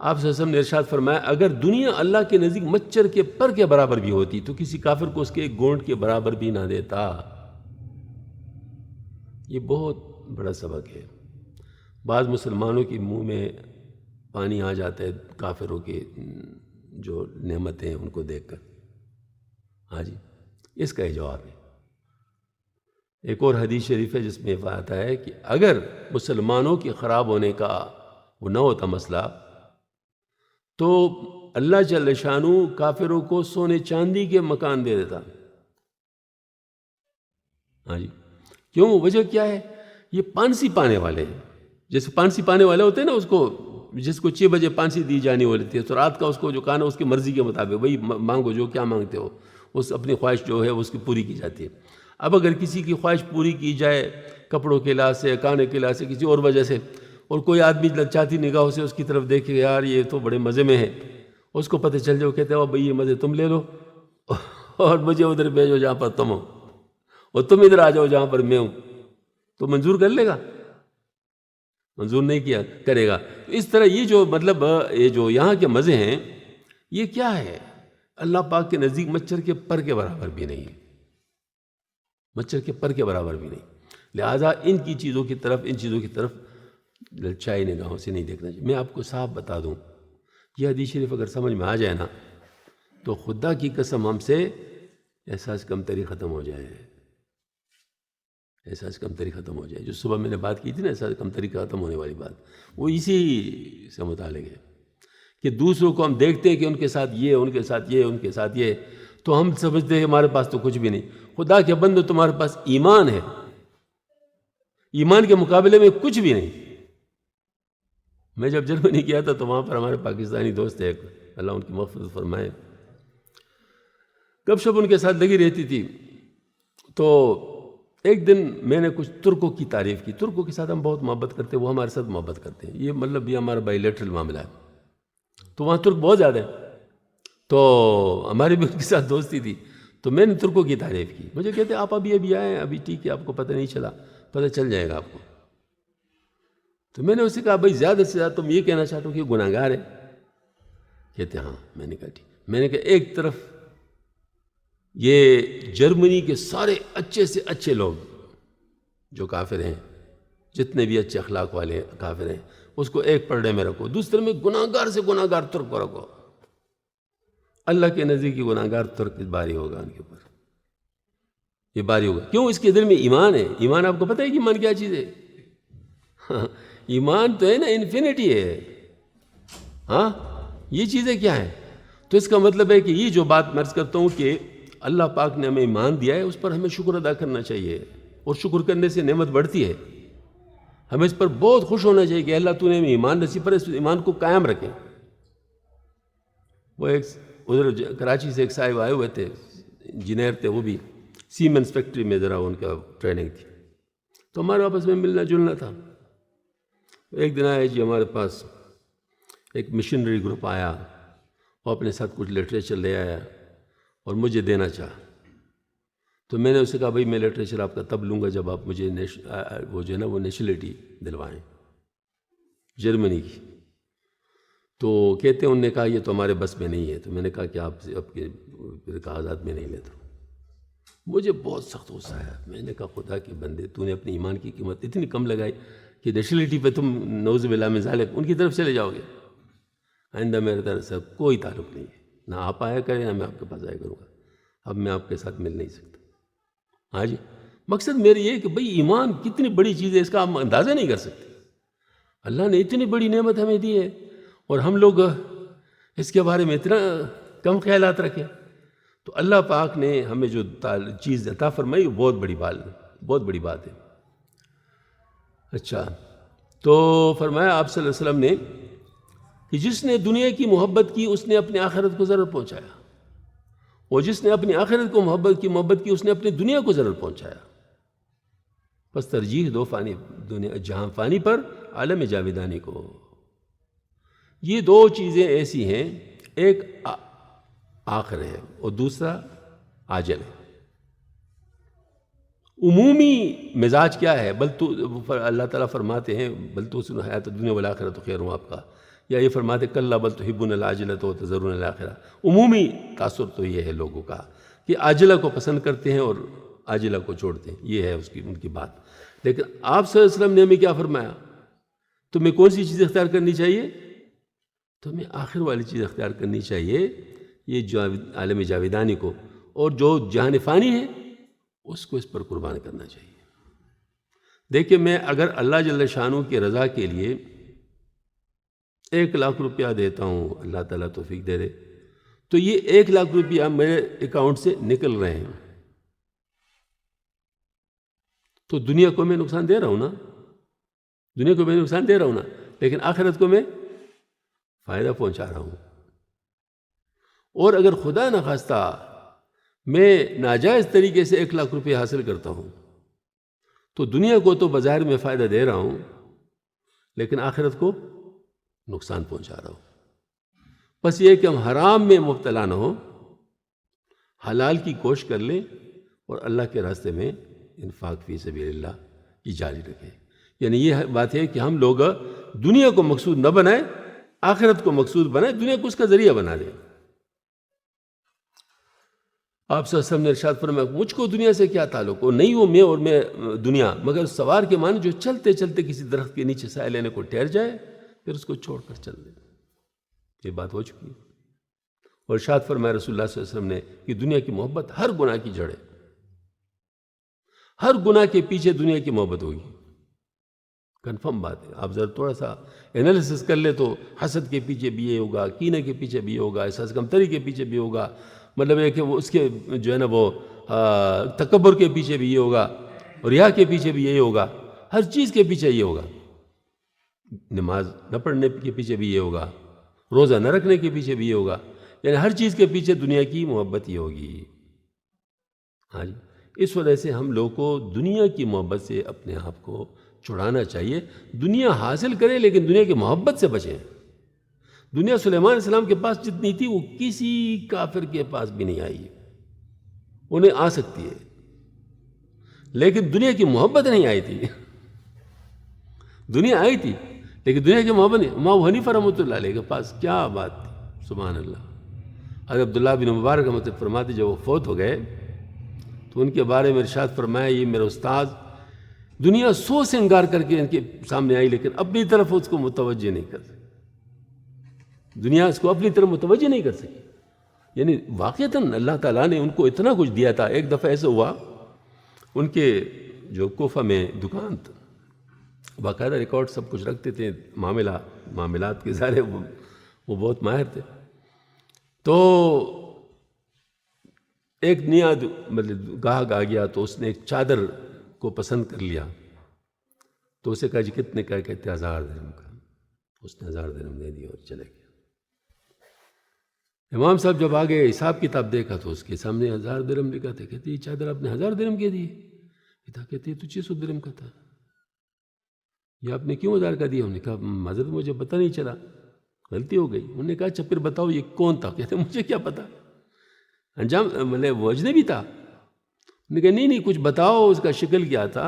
آپ صلی اللہ علیہ وسلم نے ارشاد فرمایا اگر دنیا اللہ کے نزدیک مچھر کے پر کے برابر بھی ہوتی تو کسی کافر کو اس کے ایک گونٹ کے برابر بھی نہ دیتا۔ یہ بہت بڑا سبق ہے۔ بعض مسلمانوں کے منہ میں پانی آ جاتا ہے کافروں کے جو نعمتیں ہیں ان کو دیکھ کر۔ ہاں جی، اس کا یہ جواب ہے۔ ایک اور حدیث شریف ہے جس میں آتا ہے کہ اگر مسلمانوں کے خراب ہونے کا وہ نہ ہوتا مسئلہ تو اللہ جل شانہ کافروں کو سونے چاندی کے مکان دے دیتا۔ ہاں جی، کیوں؟ وجہ کیا ہے؟ یہ پانسی پانے والے ہیں، جیسے پانسی پانے والے ہوتے ہیں نا، اس کو جس کو 6 بجے پانسی دی جانی ہو لیتی ہے تو رات کا اس کو جو کھانا اس کی مرضی کے مطابق وہی مانگو، جو کیا مانگتے ہو اس اپنی خواہش جو ہے اس کی پوری کی جاتی ہے۔ اب اگر کسی کی خواہش پوری کی جائے کپڑوں کے لحاظ سے، کھانے کے لحاظ سے، کسی اور وجہ سے، اور کوئی آدمی لچاتی نگاہوں سے اس کی طرف دیکھے یار یہ تو بڑے مزے میں ہے، اس کو پتہ چل جائے، وہ کہتے ہیں بھئی یہ مزے تم لے لو اور مجھے ادھر بھیجو جہاں پر تم ہو، اور تم ادھر آ جاؤ جہاں پر میں ہوں، تو منظور کر لے گا؟ منظور نہیں کیا کرے گا۔ اس طرح یہ جو مطلب یہ جو یہاں کے مزے ہیں یہ کیا ہے؟ اللہ پاک کے نزدیک مچھر کے پر کے برابر بھی نہیں ہے، مچھر کے پر کے برابر بھی نہیں۔ لہٰذا ان چیزوں کی طرف للچائی نگاہوں سے نہیں دیکھنا چاہیے۔ میں آپ کو صاف بتا دوں، یہ حدیث شریف اگر سمجھ میں آ جائے نا تو خدا کی قسم ہم سے احساس کمتری ختم ہو جائے، احساس کمتری ختم ہو جائے۔ جو صبح میں نے بات کی تھی نا احساس کمتری ختم ہونے والی بات، وہ اسی سے متعلق ہے کہ دوسروں کو ہم دیکھتے ہیں کہ ان کے ساتھ یہ، ان کے ساتھ یہ، ان کے ساتھ یہ، تو ہم سمجھتے ہیں ہمارے پاس تو کچھ بھی نہیں۔ خدا کے بندو تمہارے پاس ایمان ہے، ایمان کے مقابلے میں کچھ بھی نہیں۔ میں جب جرمنی گیا تھا تو وہاں پر ہمارے پاکستانی دوست ہیں، اللہ ان کی مغفرت فرمائے، گپ شپ ان کے ساتھ لگی رہتی تھی۔ تو ایک دن میں نے کچھ ترکوں کی تعریف کی، ترکوں کے ساتھ ہم بہت محبت کرتے ہیں، وہ ہمارے ساتھ محبت کرتے ہیں، یہ مطلب یہ ہمارا بائی لیٹرل معاملہ ہے۔ تو وہاں ترک بہت زیادہ ہیں، تو ہماری بھی ان کے ساتھ دوستی تھی، تو میں نے ترکوں کی تعریف کی۔ مجھے کہتے آپ ابھی آئے ہیں، ابھی ٹھیک ہے، آپ کو پتہ نہیں چلا، پتہ چل جائے گا آپ کو۔ تو میں نے اس سے کہا بھائی زیادہ سے زیادہ تم یہ کہنا چاہتے ہو کہ گناہ گار ہے؟ کہتے ہاں۔ میں نے کہا ٹھیک۔ میں نے کہا ایک طرف یہ جرمنی کے سارے اچھے سے اچھے لوگ جو کافر ہیں، جتنے بھی اچھے اخلاق والے کافر ہیں، اس کو ایک پردے میں رکھو، دوسرے میں گناہ گار سے گناہ گار ترک کو رکھو۔ اللہ کے نزدیک گناہ گار ترک باری ہوگا ان کے اوپر، یہ باری ہوگا۔ کیوں؟ اس کے دل میں ایمان ہے۔ ایمان آپ کو پتہ ہے کہ ایمان کیا چیز ہے؟ ایمان تو ہے نا، انفینٹی ہے۔ ہاں، یہ چیزیں کیا ہیں؟ تو اس کا مطلب ہے کہ یہ جو بات میں عرض کرتا ہوں کہ اللہ پاک نے ہمیں ایمان دیا ہے، اس پر ہمیں شکر ادا کرنا چاہیے، اور شکر کرنے سے نعمت بڑھتی ہے۔ ہمیں اس پر بہت خوش ہونا چاہیے کہ اللہ تو نے ہمیں ایمان نصیب پر اس ایمان کو قائم رکھیں۔ وہ ایک ادھر کراچی سے ایک صاحب آئے ہوئے تھے، انجینئر تھے، وہ بھی سیمنس فیکٹری میں ذرا ان کا ٹریننگ تھی، تو ہمارے آپس میں ملنا جلنا تھا۔ ایک دن آیا جی ہمارے پاس ایک مشنری گروپ آیا، وہ اپنے ساتھ کچھ لٹریچر لے آیا اور مجھے دینا چاہا، تو میں نے اسے کہا بھائی میں لٹریچر آپ کا تب لوں گا جب آپ مجھے وہ جو ہے نا وہ نیشنلٹی دلوائیں جرمنی کی۔ تو کہتے ہیں انہوں نے کہا یہ تو ہمارے بس میں نہیں ہے، تو میں نے کہا کہ آپ کے کاغذات میں نہیں لیتا۔ مجھے بہت سخت غصہ آیا، میں نے کہا خدا کے بندے تو نے اپنی ایمان کی قیمت اتنی کم لگائی کہ نیشنلٹی پہ تم نعوذ باللہ من ذالک ان کی طرف چلے جاؤ گے۔ آئندہ میرے طرف سے کوئی تعلق نہیں ہے، نہ آپ آیا کریں نہ میں آپ کے پاس آیا کروں گا، اب میں آپ کے ساتھ مل نہیں سکتا۔ ہاں جی، مقصد میرا یہ ہے کہ بھئی ایمان کتنی بڑی چیز ہے، اس کا ہم اندازہ نہیں کر سکتے۔ اللہ نے اتنی بڑی نعمت ہمیں دی ہے اور ہم لوگ اس کے بارے میں اتنا کم خیالات رکھیں۔ تو اللہ پاک نے ہمیں جو چیز عطا فرمائی وہ بہت بڑی بات ہے۔ اچھا، تو فرمایا آپ صلی اللہ علیہ وسلم نے کہ جس نے دنیا کی محبت کی اس نے اپنی آخرت کو ضرر پہنچایا، اور جس نے اپنی آخرت کو محبت کی اس نے اپنی دنیا کو ضرر پہنچایا۔ بس ترجیح دو فانی دنیا جہاں فانی پر عالم جاویدانی کو۔ یہ دو چیزیں ایسی ہیں، ایک آخر ہے اور دوسرا عاجل ہے۔ عمومی مزاج کیا ہے؟ بل تو اللہ تعالیٰ فرماتے ہیں بل تو سن حیات دنیا والآخرۃ خیر آپ کا، یا یہ فرماتے کلا بل تحبون العاجلۃ وتذرون الآخرہ۔ عمومی تاثر تو یہ ہے لوگوں کا کہ عاجلہ کو پسند کرتے ہیں اور عاجلہ کو چھوڑتے ہیں، یہ ہے ان کی بات۔ لیکن آپ صلی اللہ علیہ وسلم نے ہمیں کیا فرمایا؟ تمہیں کون سی چیز اختیار کرنی چاہیے؟ تمہیں آخر والی چیز اختیار کرنی چاہیے، یہ عالم جاویدانی کو، اور جو جہان فانی ہے اس کو اس پر قربان کرنا چاہیے۔ دیکھیں میں اگر اللہ جل شانہ کی رضا کے لیے 1,00,000 روپیہ دیتا ہوں، اللہ تعالیٰ توفیق دے دے، تو یہ 1,00,000 روپیہ میرے اکاؤنٹ سے نکل رہے ہیں، تو دنیا کو میں نقصان دے رہا ہوں نا، لیکن آخرت کو میں فائدہ پہنچا رہا ہوں۔ اور اگر خدا نخواستہ میں ناجائز طریقے سے 1,00,000 روپے حاصل کرتا ہوں تو دنیا کو تو بظاہر میں فائدہ دے رہا ہوں، لیکن آخرت کو نقصان پہنچا رہا ہوں۔ بس یہ کہ ہم حرام میں مبتلا نہ ہوں، حلال کی کوشش کر لیں اور اللہ کے راستے میں انفاق فی سبیل اللہ کی جاری رکھیں۔ یعنی یہ بات ہے کہ ہم لوگ دنیا کو مقصود نہ بنائیں، آخرت کو مقصود بنائیں، دنیا کو اس کا ذریعہ بنا دیں۔ آپ صلی اللہ علیہ وسلم نے ارشاد فرمایا مجھ کو دنیا سے کیا تعلق، اور نہیں وہ میں اور میں دنیا، مگر سوار کے معنی جو چلتے چلتے کسی درخت کے نیچے سایہ لینے کو ٹھہر جائے پھر اس کو چھوڑ کر چل دے۔ یہ بات ہو چکی ہے۔ اور ارشاد فرمایا رسول اللہ صلی اللہ علیہ وسلم نے کہ دنیا کی محبت ہر گناہ کی جڑ ہے، ہر گناہ کے پیچھے دنیا کی محبت ہوگی، کنفرم بات ہے۔ آپ ذرا تھوڑا سا انالیسس کر لیں تو حسد کے پیچھے بھی یہ ہوگا، کینے کے پیچھے بھی ہوگا، احساس کمتری کے پیچھے بھی ہوگا، مطلب ہے کہ وہ اس کے جو ہے نا وہ تکبر کے پیچھے بھی یہ ہوگا، ریا کے پیچھے بھی یہی ہوگا، ہر چیز کے پیچھے یہ ہوگا، نماز نہ پڑھنے کے پیچھے بھی یہ ہوگا، روزہ نہ رکھنے کے پیچھے بھی یہ ہوگا، یعنی ہر چیز کے پیچھے دنیا کی محبت ہی ہوگی۔ ہاں جی، اس وجہ سے ہم لوگ کو دنیا کی محبت سے اپنے آپ کو چھڑانا چاہیے۔ دنیا حاصل کریں لیکن دنیا کی محبت سے بچیں۔ دنیا سلیمان علیہ السلام کے پاس جتنی تھی وہ کسی کافر کے پاس بھی نہیں آئی، انہیں آ سکتی ہے، لیکن دنیا کی محبت نہیں آئی تھی۔ دنیا آئی تھی لیکن دنیا کی محبت نہیں۔ امام حنیفہ رحمۃ اللہ علیہ کے پاس کیا بات تھی، سبحان اللہ۔ حضرت عبداللہ بن مبارک رحمۃ اللہ فرماتے جب وہ فوت ہو گئے تو ان کے بارے میں ارشاد فرمایا یہ میرے استاد دنیا 100 سے انکار کر کے ان کے سامنے آئی لیکن اپنی طرف اس کو متوجہ نہیں کر سکی، دنیا اس کو اپنی طرف متوجہ نہیں کر سکی۔ یعنی واقعتاً اللہ تعالیٰ نے ان کو اتنا کچھ دیا تھا۔ ایک دفعہ ایسے ہوا ان کے جو کوفہ میں دکان تھا، باقاعدہ ریکارڈ سب کچھ رکھتے تھے، معاملات کے سارے وہ بہت ماہر تھے۔ تو ایک مطلب گاہک آ گیا تو اس نے ایک چادر کو پسند کر لیا تو اسے کہا جی کتنے کا؟ کہتے 1000 درہم کا۔ اس نے 1000 درہم دے دیا اور چلے گیا۔ امام صاحب جب آگے حساب کتاب دیکھا تو اس کے سامنے 1000 درہم لکھا تھا۔ کہتے یہ چادر آپ نے 1000 درہم کے دی؟ کہتے یہ تو 600 درہم کا تھا، یہ آپ نے کیوں 1000 کا دیا؟ انہوں نے کہا حضرت مجھے پتہ نہیں چلا، غلطی ہو گئی۔ انہوں نے کہا اچھا پھر بتاؤ یہ کون تھا؟ کہتے مجھے کیا پتا، انجام مطلب وہ اجنبی تھا۔ انہوں نے کہا نہیں کچھ بتاؤ، اس کا شکل کیا تھا،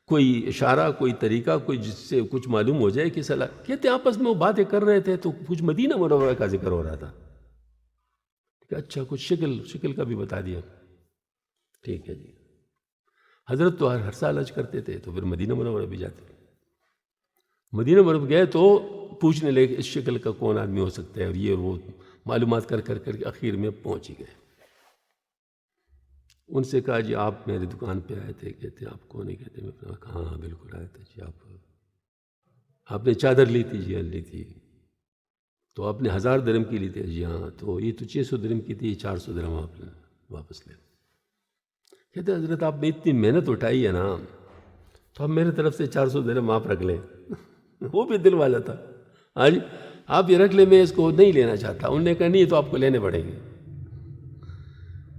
کوئی اشارہ، کوئی طریقہ، کوئی جس سے کچھ معلوم ہو جائے کہ صلاح۔ کہتے آپس میں وہ باتیں کر رہے تھے تو کچھ مدینہ منورہ کا ذکر ہو رہا تھا۔ کہ اچھا کچھ شکل کا بھی بتا دیا۔ ٹھیک ہے جی۔ حضرت تو ہر سال حج کرتے تھے تو پھر مدینہ منورہ بھی جاتے تھے۔ مدینہ منورہ گئے تو پوچھنے لگے اس شکل کا کون آدمی ہو سکتا ہے، اور یہ اور وہ معلومات کر کے آخر میں پہنچ ہی گئے۔ ان سے کہا جی آپ میری دکان پہ آئے تھے؟ کہتے آپ کون ہے؟ کہتے میں نے کہا ہاں بالکل آئے تھے جی۔ آپ نے چادر لی تھی؟ جی لی تھی۔ تو آپ نے 1000 درہم کی لی تھی؟ جی ہاں۔ تو یہ تو 600 درہم کی تھی، 400 درہم آپ نے واپس لے۔ کہتے حضرت آپ نے اتنی محنت اٹھائی ہے نا، تو اب میرے طرف سے 400 درہم آپ رکھ لیں۔ وہ بھی دل والا تھا، ہاں جی آپ یہ رکھ لیں، میں اس کو نہیں لینا چاہتا۔ انہوں نے کہا نہیں تو آپ کو لینے پڑیں گے،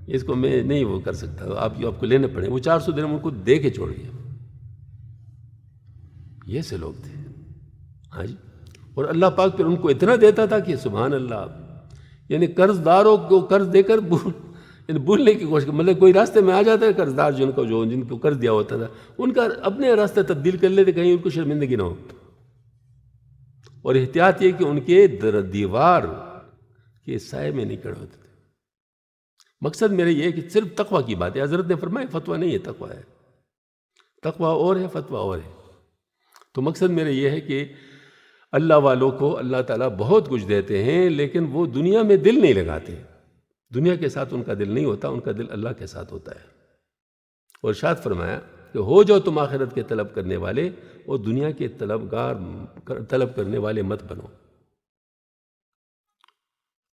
اس کو میں نہیں وہ کر سکتا، آپ کو لینے پڑیں۔ وہ 400 درہم ان کو دے کے چھوڑ گیا۔ یہ سے لوگ تھے، ہاں جی۔ اور اللہ پاک پھر ان کو اتنا دیتا تھا کہ سبحان اللہ، یعنی قرض داروں کو قرض دے کر بھولنے کی کوشش، مطلب کوئی راستے میں آ جاتا ہے قرض دار جن کو قرض دیا ہوتا تھا، ان کا اپنے راستہ تبدیل کر لیتے کہیں ان کو شرمندگی نہ ہو۔ اور احتیاط یہ کہ ان کے دیوار کے سائے میں نہیں کھڑے ہوتے تھے۔ مقصد میرا یہ ہے کہ صرف تقوی کی بات ہے۔ حضرت نے فرمایا فتویٰ نہیں ہے، تقوی ہے۔ تقوی اور ہے، فتویٰ اور ہے۔ تو مقصد میرا یہ ہے کہ اللہ والوں کو اللہ تعالیٰ بہت کچھ دیتے ہیں، لیکن وہ دنیا میں دل نہیں لگاتے۔ دنیا کے ساتھ ان کا دل نہیں ہوتا، ان کا دل اللہ کے ساتھ ہوتا ہے۔ اور ارشاد فرمایا کہ ہو جو تم آخرت کے طلب کرنے والے، اور دنیا کے طلب کرنے والے مت بنو۔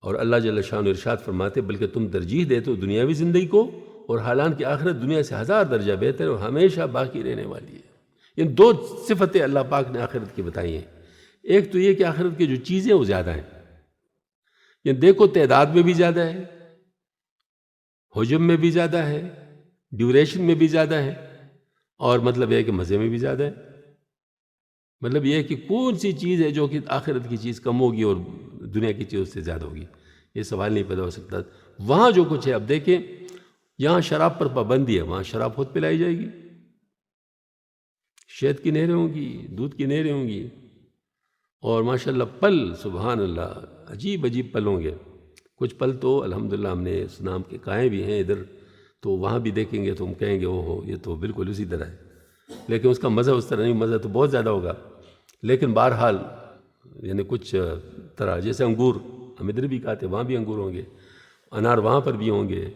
اور اللہ جل شانہ ارشاد فرماتے بلکہ تم ترجیح دیتے ہو دنیاوی زندگی کو، اور حالانکہ آخرت دنیا سے 1000 درجہ بہتر اور ہمیشہ باقی رہنے والی ہے۔ ان 2 صفتیں اللہ پاک نے آخرت کی بتائی ہیں۔ ایک تو یہ کہ آخرت کی جو چیزیں وہ زیادہ ہیں، یعنی دیکھو تعداد میں بھی زیادہ ہے، حجم میں بھی زیادہ ہے، ڈیوریشن میں بھی زیادہ ہے، اور مطلب یہ ہے کہ مزے میں بھی زیادہ ہے۔ مطلب یہ ہے کہ کون سی چیز ہے جو کہ آخرت کی چیز کم ہوگی اور دنیا کی چیز اس سے زیادہ ہوگی، یہ سوال نہیں پیدا ہو سکتا۔ وہاں جو کچھ ہے، اب دیکھیں یہاں شراب پر پابندی ہے، وہاں شراب خود پلائی جائے گی، شہد کی نہریں ہوں گی، دودھ کی نہریں ہوں گی، اور ماشاءاللہ پل سبحان اللہ عجیب عجیب پل ہوں گے۔ کچھ پل تو الحمدللہ ہم نے اس نام کے کھائے بھی ہیں ادھر، تو وہاں بھی دیکھیں گے تو ہم کہیں گے اوہ یہ تو بالکل اسی طرح ہے، لیکن اس کا مزہ اس طرح نہیں، مزہ تو بہت زیادہ ہوگا۔ لیکن بہرحال یعنی کچھ طرح جیسے انگور ہم ادھر بھی کھاتے، وہاں بھی انگور ہوں گے، انار وہاں پر بھی ہوں گے،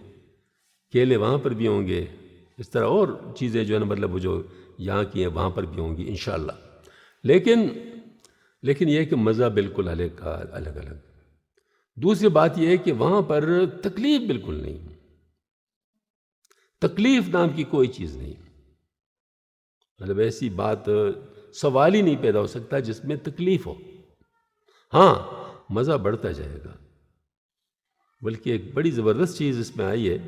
کیلے وہاں پر بھی ہوں گے، اس طرح اور چیزیں جو ہے نا مطلب وہ جو یہاں کی ہیں وہاں پر بھی ہوں گی انشاءاللہ۔ لیکن یہ کہ مزہ بالکل الگ الگ۔ دوسری بات یہ ہے کہ وہاں پر تکلیف بالکل نہیں، تکلیف نام کی کوئی چیز نہیں، مطلب ایسی بات سوال ہی نہیں پیدا ہو سکتا جس میں تکلیف ہو۔ ہاں مزہ بڑھتا جائے گا، بلکہ ایک بڑی زبردست چیز اس میں آئی ہے،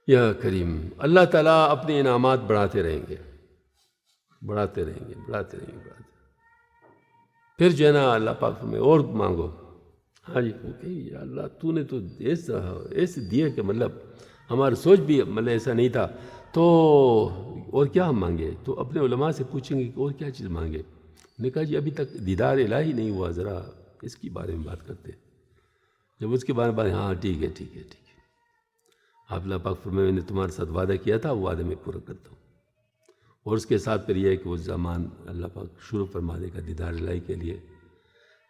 یا کریم اللہ تعالیٰ اپنے انعامات بڑھاتے رہیں گے، بڑھاتے رہیں گے۔ پھر جو ہے نا اللہ پاک میں اور مانگو، ہاں جی یا اللہ تو نے تو ایسے دیا کہ مطلب ہمارا سوچ بھی مطلب ایسا نہیں تھا، تو اور کیا ہم مانگے؟ تو اپنے علماء سے پوچھیں گے کہ اور کیا چیز مانگے؟ نے کہا جی ابھی تک دیدار الہی نہیں ہوا، ذرا اس کی بارے میں بات کرتے ہیں۔ جب اس کے بارے میں ہاں ٹھیک ہے آپ اللہ پاک فرمائے میں نے تمہارے ساتھ وعدہ کیا تھا، وہ وعدہ میں پورا کرتا ہوں۔ اور اس کے ساتھ پھر یہ ہے کہ وہ زمان اللہ پاک شروع فرما دے گا دیدار الہی کے لیے۔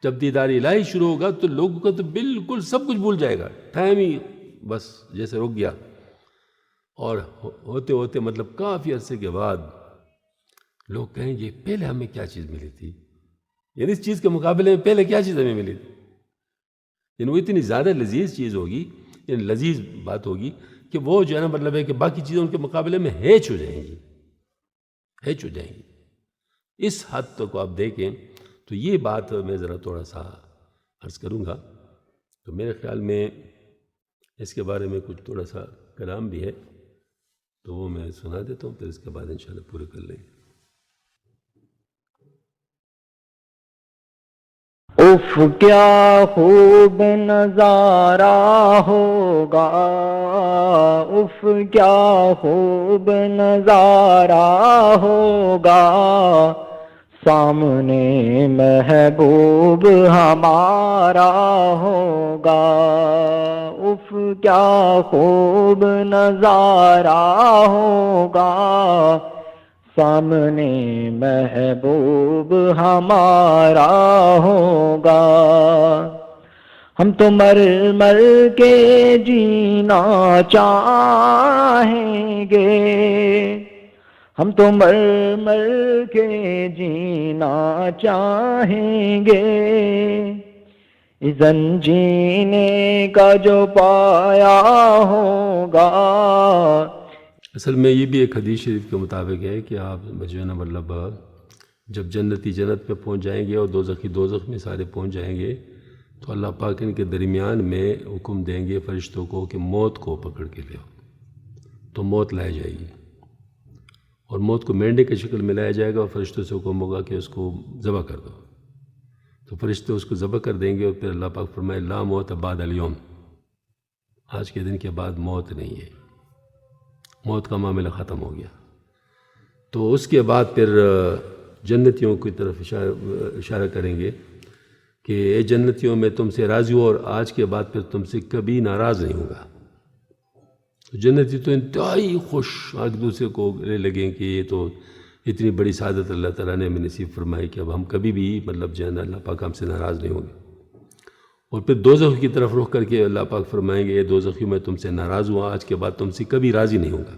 جب دیدار الہی شروع ہوگا تو لوگوں کو تو بالکل سب کچھ بھول جائے گا، ٹائم ہی بس جیسے رک گیا، اور ہوتے ہوتے مطلب کافی عرصے کے بعد لوگ کہیں گے پہلے ہمیں کیا چیز ملی تھی، یعنی اس چیز کے مقابلے میں پہلے کیا چیز ہمیں ملی تھی، یعنی وہ اتنی زیادہ لذیذ چیز ہوگی، یعنی لذیذ بات ہوگی کہ وہ جو ہے نا مطلب ہے کہ باقی چیزیں ان کے مقابلے میں ہیچ ہو جائیں گی۔ ہیچ ہو جائیں گی۔ اس حد تک آپ دیکھیں تو یہ بات میں ذرا تھوڑا سا عرض کروں گا، تو میرے خیال میں اس کے بارے میں کچھ تھوڑا سا کلام بھی ہے، تو وہ میں سنا دیتا ہوں، پھر اس کے بعد انشاءاللہ پورے کر لیں گے۔ اف کیا خوب نظارہ ہوگا، اف کیا خوب نظارہ ہوگا، سامنے محبوب ہمارا ہوگا، اف کیا خوب نظارہ ہوگا، سامنے محبوب ہمارا ہوگا۔ ہم تو مر مر کے جینا چاہیں گے، ہم تو مر مر کے جینا چاہیں گے، اذن جینے کا جو پایا ہوگا۔ اصل میں یہ بھی ایک حدیث شریف کے مطابق ہے کہ آپ جو ہے نا مطلب جب جنتی جنت میں پہنچ جائیں گے اور دوزخی دوزخ میں سارے پہنچ جائیں گے، تو اللہ پاک ان کے درمیان میں حکم دیں گے فرشتوں کو کہ موت کو پکڑ کے لے آؤ، تو موت لائی جائے گی، اور موت کو مینڈے کی شکل میں لایا جائے گا، اور فرشتوں سے حکم ہوگا کہ اس کو ذبح کر دو، تو فرشتے اس کو ذبح کر دیں گے، اور پھر اللہ پاک فرمائے لا موت بعد الیوم، آج کے دن کے بعد موت نہیں ہے، موت کا معاملہ ختم ہو گیا۔ تو اس کے بعد پھر جنتیوں کی طرف اشارہ کریں گے کہ اے جنتیوں میں تم سے راضی ہوں، اور آج کے بعد پھر تم سے کبھی ناراض نہیں ہوگا۔ تو جنتی تو انتہائی خوش ایک دوسرے کو لے لگیں کہ یہ تو اتنی بڑی سعادت اللہ تعالیٰ نے ہمیں نصیب فرمائی کہ اب ہم کبھی بھی مطلب جو ہے نا اللہ پاک ہم سے ناراض نہیں ہوں گے۔ اور پھر دوزخ کی طرف رخ کر کے اللہ پاک فرمائیں گے اے دوزخیوں میں تم سے ناراض ہوا، آج کے بعد تم سے کبھی راضی نہیں ہوں گا۔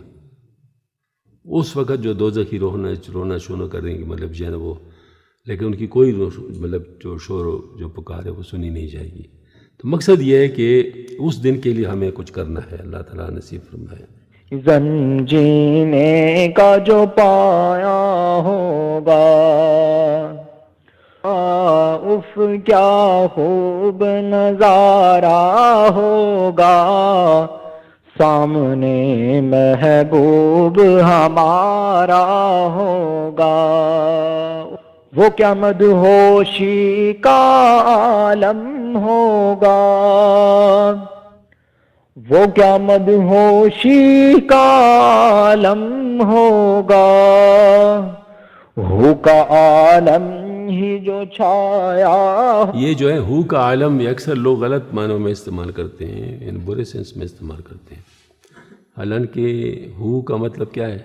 اس وقت جو دوزخی رونا شروع کر دیں گے مطلب جو ہے نا وہ، لیکن ان کی کوئی مطلب جو شور جو پکار ہے وہ سنی نہیں جائے گی۔ تو مقصد یہ ہے کہ اس دن کے لیے ہمیں کچھ کرنا ہے، اللہ تعالیٰ نصیب فرمائے۔ زن جینے کا جو پایا ہوگا، اف کیا خوب نظارہ ہوگا، سامنے محبوب ہمارا ہوگا، وہ کیا مدہوشی کا عالم ہوگا، وہ کیا مدہوشی کا عالم ہوگا، ہو کا عالم ہی جو چھایا۔ یہ جو ہے ہو کا عالم یہ اکثر لوگ غلط معنوں میں استعمال کرتے ہیں، یعنی برے سینس میں استعمال کرتے ہیں، حالانکہ ہو کا مطلب کیا ہے؟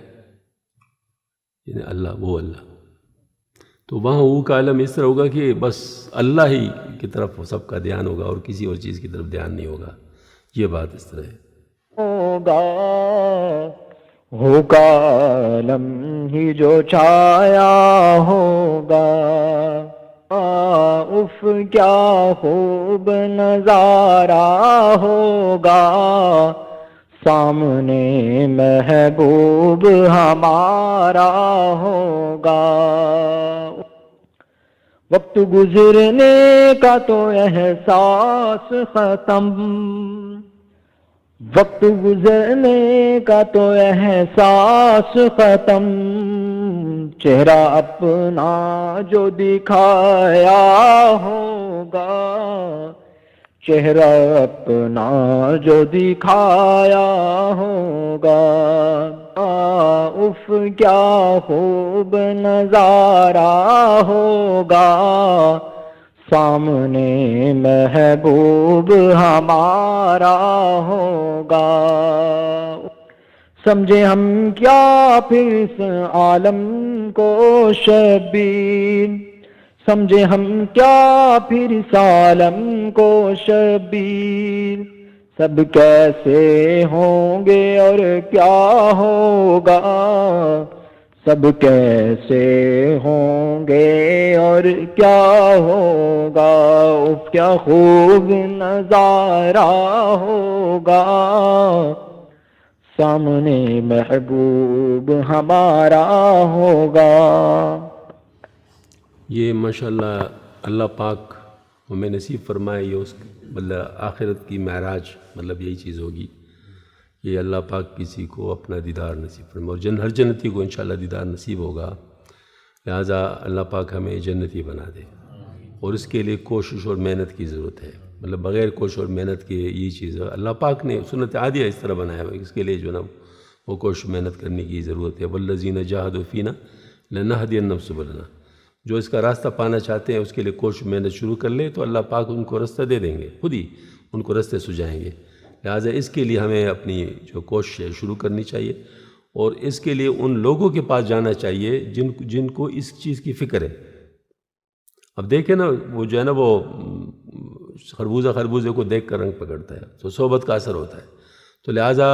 یعنی اللہ، وہ اللہ۔ تو وہاں ہو کا عالم اس طرح ہوگا کہ بس اللہ ہی کی طرف سب کا دھیان ہوگا اور کسی اور چیز کی طرف دھیان نہیں ہوگا، یہ بات اس طرح ہے۔ ہوگا ہو کا عالم ہی جو چھایا ہوگا، اف کیا خوب نظارہ ہوگا، سامنے محبوب ہمارا ہوگا، وقت گزرنے کا تو احساس ختم، وقت گزرنے کا تو احساس ختم، چہرہ اپنا جو دکھایا ہوگا، چہرہ اپنا جو دکھایا ہوگا، اف کیا خوب نظارہ ہوگا، سامنے محبوب ہمارا ہوگا، سمجھے ہم کیا پھر اس عالم کو شبیر، سمجھے ہم کیا پھر اس عالم کو شبیر، سب کیسے ہوں گے اور کیا ہوگا، سب کیسے ہوں گے اور کیا ہوگا، اف کیا خوب نظارہ ہوگا، سامنے محبوب ہمارا ہوگا۔ یہ ماشاءاللہ اللہ پاک ہمیں نصیب فرمائے، یہ اس مطلب آخرت کی معراج مطلب یہی چیز ہوگی کہ اللہ پاک کسی کو اپنا دیدار نصیب فرمائے، اور ہر جنتی کو انشاءاللہ دیدار نصیب ہوگا، لہٰذا اللہ پاک ہمیں جنتی بنا دے، اور اس کے لیے کوشش اور محنت کی ضرورت ہے، مطلب بغیر کوشش اور محنت کے یہ چیز اللہ پاک نے سنت عادیہ اس طرح بنایا ہے، اس کے لیے جو نا وہ کوشش محنت کرنے کی ضرورت ہے۔ والذین جاہدوا فینا لنہدینہم سبلنا، جو اس کا راستہ پانا چاہتے ہیں اس کے لیے کوشش محنت شروع کر لے تو اللہ پاک ان کو راستہ دے دیں گے، خود ہی ان کو راستے سجائیں گے۔ لہٰذا اس کے لیے ہمیں اپنی جو کوشش ہے شروع کرنی چاہیے، اور اس کے لیے ان لوگوں کے پاس جانا چاہیے جن کو اس چیز کی فکر ہے۔ اب دیکھیں نا وہ جو ہے نا وہ خربوزے کو دیکھ کر رنگ پکڑتا ہے، تو صحبت کا اثر ہوتا ہے۔ تو لہٰذا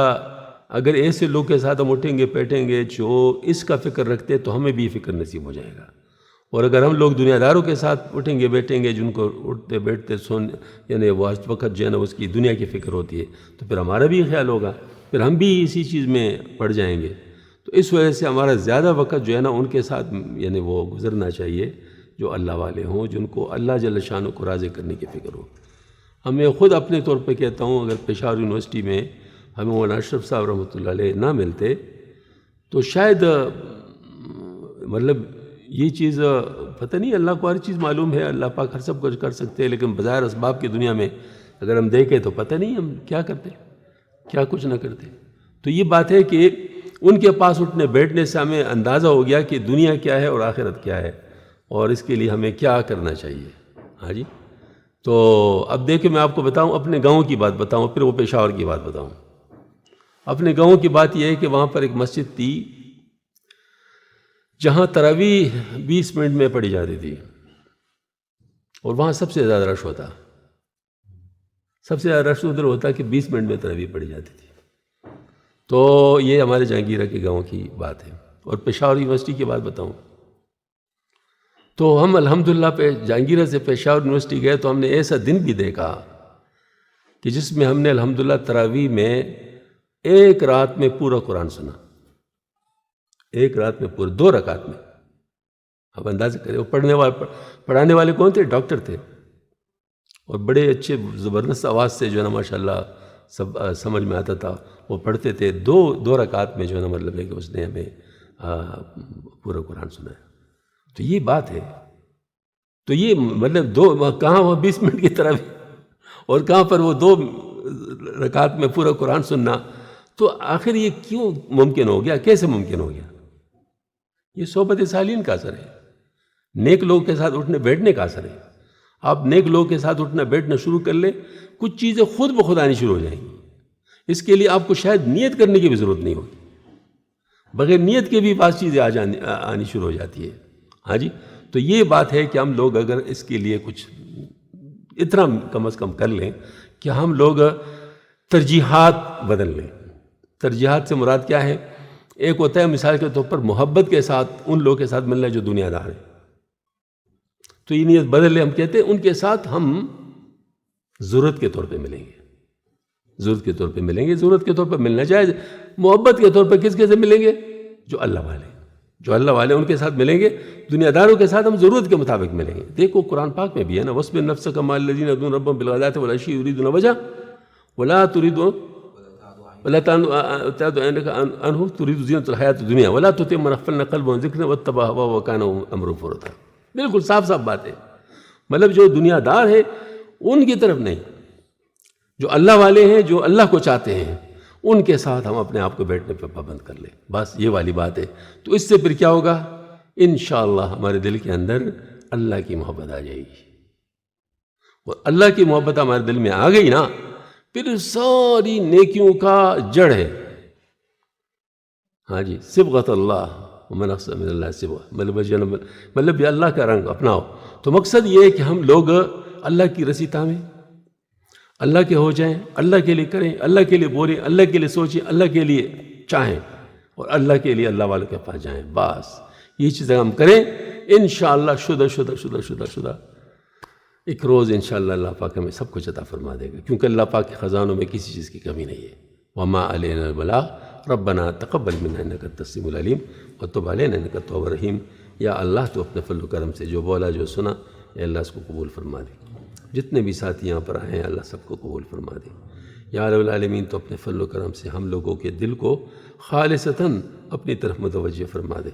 اگر ایسے لوگ کے ساتھ ہم اٹھیں گے بیٹھیں گے جو اس کا فکر رکھتے تو ہمیں بھی فکر نصیب ہو جائے گا، اور اگر ہم لوگ دنیا داروں کے ساتھ اٹھیں گے بیٹھیں گے جن کو اٹھتے بیٹھتے یعنی وہ ہر وقت جو ہے نا اس کی دنیا کی فکر ہوتی ہے، تو پھر ہمارا بھی خیال ہوگا، پھر ہم بھی اسی چیز میں پڑ جائیں گے۔ تو اس وجہ سے ہمارا زیادہ وقت جو ہے نا ان کے ساتھ یعنی وہ گزرنا چاہیے جو اللہ والے ہوں، جن کو اللہ جل شانہ کو راضی کرنے کی فکر ہو۔ میں خود اپنے طور پہ کہتا ہوں، اگر پشاور یونیورسٹی میں ہمیں مولانا اشرف صاحب رحمۃ اللہ علیہ نہ ملتے تو شاید مطلب یہ چیز پتہ نہیں، اللہ کو ہر چیز معلوم ہے، اللہ پاک ہر سب کچھ کر سکتے ہیں، لیکن بظاہر اسباب کی دنیا میں اگر ہم دیکھیں تو پتہ نہیں ہم کیا کرتے، کیا کچھ نہ کرتے۔ تو یہ بات ہے کہ ان کے پاس اٹھنے بیٹھنے سے ہمیں اندازہ ہو گیا کہ دنیا کیا ہے اور آخرت کیا ہے، اور اس کے لیے ہمیں کیا کرنا چاہیے۔ ہاں جی، تو اب دیکھیں میں آپ کو بتاؤں، اپنے گاؤں کی بات بتاؤں، پھر وہ پشاور کی بات بتاؤں۔ اپنے گاؤں کی بات یہ ہے کہ وہاں پر ایک مسجد تھی جہاں تراویح 20 منٹ میں پڑھی جاتی تھی، اور وہاں سب سے زیادہ رش ہوتا، سب سے زیادہ رش ادھر ہوتا کہ 20 منٹ میں تراویح پڑھی جاتی تھی۔ تو یہ ہمارے جہانگیرہ کے گاؤں کی بات ہے۔ اور پشاور یونیورسٹی کی بات بتاؤں تو ہم الحمدللہ پہ جہانگیرہ سے پشاور یونیورسٹی گئے تو ہم نے ایسا دن بھی دیکھا کہ جس میں ہم نے الحمدللہ تراویح میں ایک رات میں پورا قرآن سنا، ایک رات میں پورے 2 رکعت میں۔ اب اندازہ کریں وہ پڑھانے والے کون تھے؟ ڈاکٹر تھے، اور بڑے اچھے زبردست آواز سے جو ہے نا ماشاءاللہ سب سمجھ میں آتا تھا، وہ پڑھتے تھے 2 رکعت میں جو ہے نا مطلب ہے کہ اس نے ہمیں پورا قرآن سنایا۔ تو یہ بات ہے، تو یہ مطلب کہاں وہ 20 منٹ کی طرف اور کہاں پر وہ 2 رکعت میں پورا قرآن سننا۔ تو آخر یہ کیوں ممکن ہو گیا، کیسے ممکن ہو گیا؟ یہ صحبت صالحین کا اثر ہے، نیک لوگ کے ساتھ اٹھنے بیٹھنے کا اثر ہے۔ آپ نیک لوگ کے ساتھ اٹھنا بیٹھنا شروع کر لیں، کچھ چیزیں خود بخود آنی شروع ہو جائیں گی۔ اس کے لیے آپ کو شاید نیت کرنے کی بھی ضرورت نہیں ہوگی، بغیر نیت کے بھی بعض چیزیں آنی شروع ہو جاتی ہے۔ ہاں جی، تو یہ بات ہے کہ ہم لوگ اگر اس کے لیے کچھ اتنا کم از کم کر لیں کہ ہم لوگ ترجیحات بدل لیں۔ ترجیحات سے مراد کیا ہے؟ ایک ہوتا ہے مثال کے طور پر محبت کے ساتھ ان لوگوں کے ساتھ ملنا جو دنیا دار ہیں، تو یہ نیت بدل لیں، ہم کہتے ہیں ان کے ساتھ ہم ضرورت کے طور پہ ملیں گے، ضرورت کے طور پہ ملیں گے، ضرورت کے طور پر ملنا جائز۔ محبت کے طور پر کس کے سے ملیں گے؟ جو اللہ والے، جو اللہ والے ان کے ساتھ ملیں گے۔ دنیا داروں کے ساتھ ہم ضرورت کے مطابق ملیں گے۔ دیکھو قرآن پاک میں بھی ہے نا، وَاصْبِرْ نَفْسَكَ مَعَ الَّذِينَ يَدْعُونَ رَبَّهُمْ بِالْغَدَاةِ وَالْعَشِيِّ يُرِيدُونَ وَجْهَهُ وَلَا تُرِيدُ عنه تريد زينة الحياة الدنيا ولا تطع من أغفلنا قلبه عن ذكرنا واتبع هواه وكان أمره فرطا۔ بالکل صاف صاف بات ہے، مطلب جو دنیا دار ہے ان کی طرف نہیں، جو اللہ والے ہیں، جو اللہ کو چاہتے ہیں، ان کے ساتھ ہم اپنے آپ کو بیٹھنے پہ پابند کر لیں، بس یہ والی بات ہے۔ تو اس سے پھر کیا ہوگا؟ انشاءاللہ ہمارے دل کے اندر اللہ کی محبت آ جائے گی، اور اللہ کی محبت ہمارے دل میں آ گئی نا، پھر ساری نیکیوں کا جڑ ہے۔ ہاں جی، صبغۃ اللہ ومن احسن من اللہ صبغہ، مطلب یہ اللہ کا رنگ اپناؤ۔ تو مقصد یہ ہے کہ ہم لوگ اللہ کی رسی تھامیں، اللہ کے ہو جائیں، اللہ کے لیے کریں، اللہ کے لیے بولیں، اللہ کے لیے سوچیں، اللہ کے لیے چاہیں، اور اللہ کے لیے اللہ والوں کے پاس جائیں۔ بس یہ چیزیں ہم کریں انشاءاللہ، شدہ ایک روز انشاءاللہ اللہ پاک ہمیں سب کچھ عطا فرما دے گا، کیونکہ اللہ پاک کے خزانوں میں کسی چیز کی کمی نہیں ہے۔ وما علینا البلاغ ربنا تقبل منا انک انت السمیع العلیم وتب علینا انک التواب الرحیم۔ یا اللہ تو اپنے فضل و کرم سے جو بولا جو سنا، اے اللہ اس کو قبول فرما دے۔ جتنے بھی ساتھی یہاں پر آئے ہیں اللہ سب کو قبول فرما دے۔ یا رب العالمین تو اپنے فضل و کرم سے ہم لوگوں کے دل کو خالصتاً اپنی طرف متوجہ فرما دے،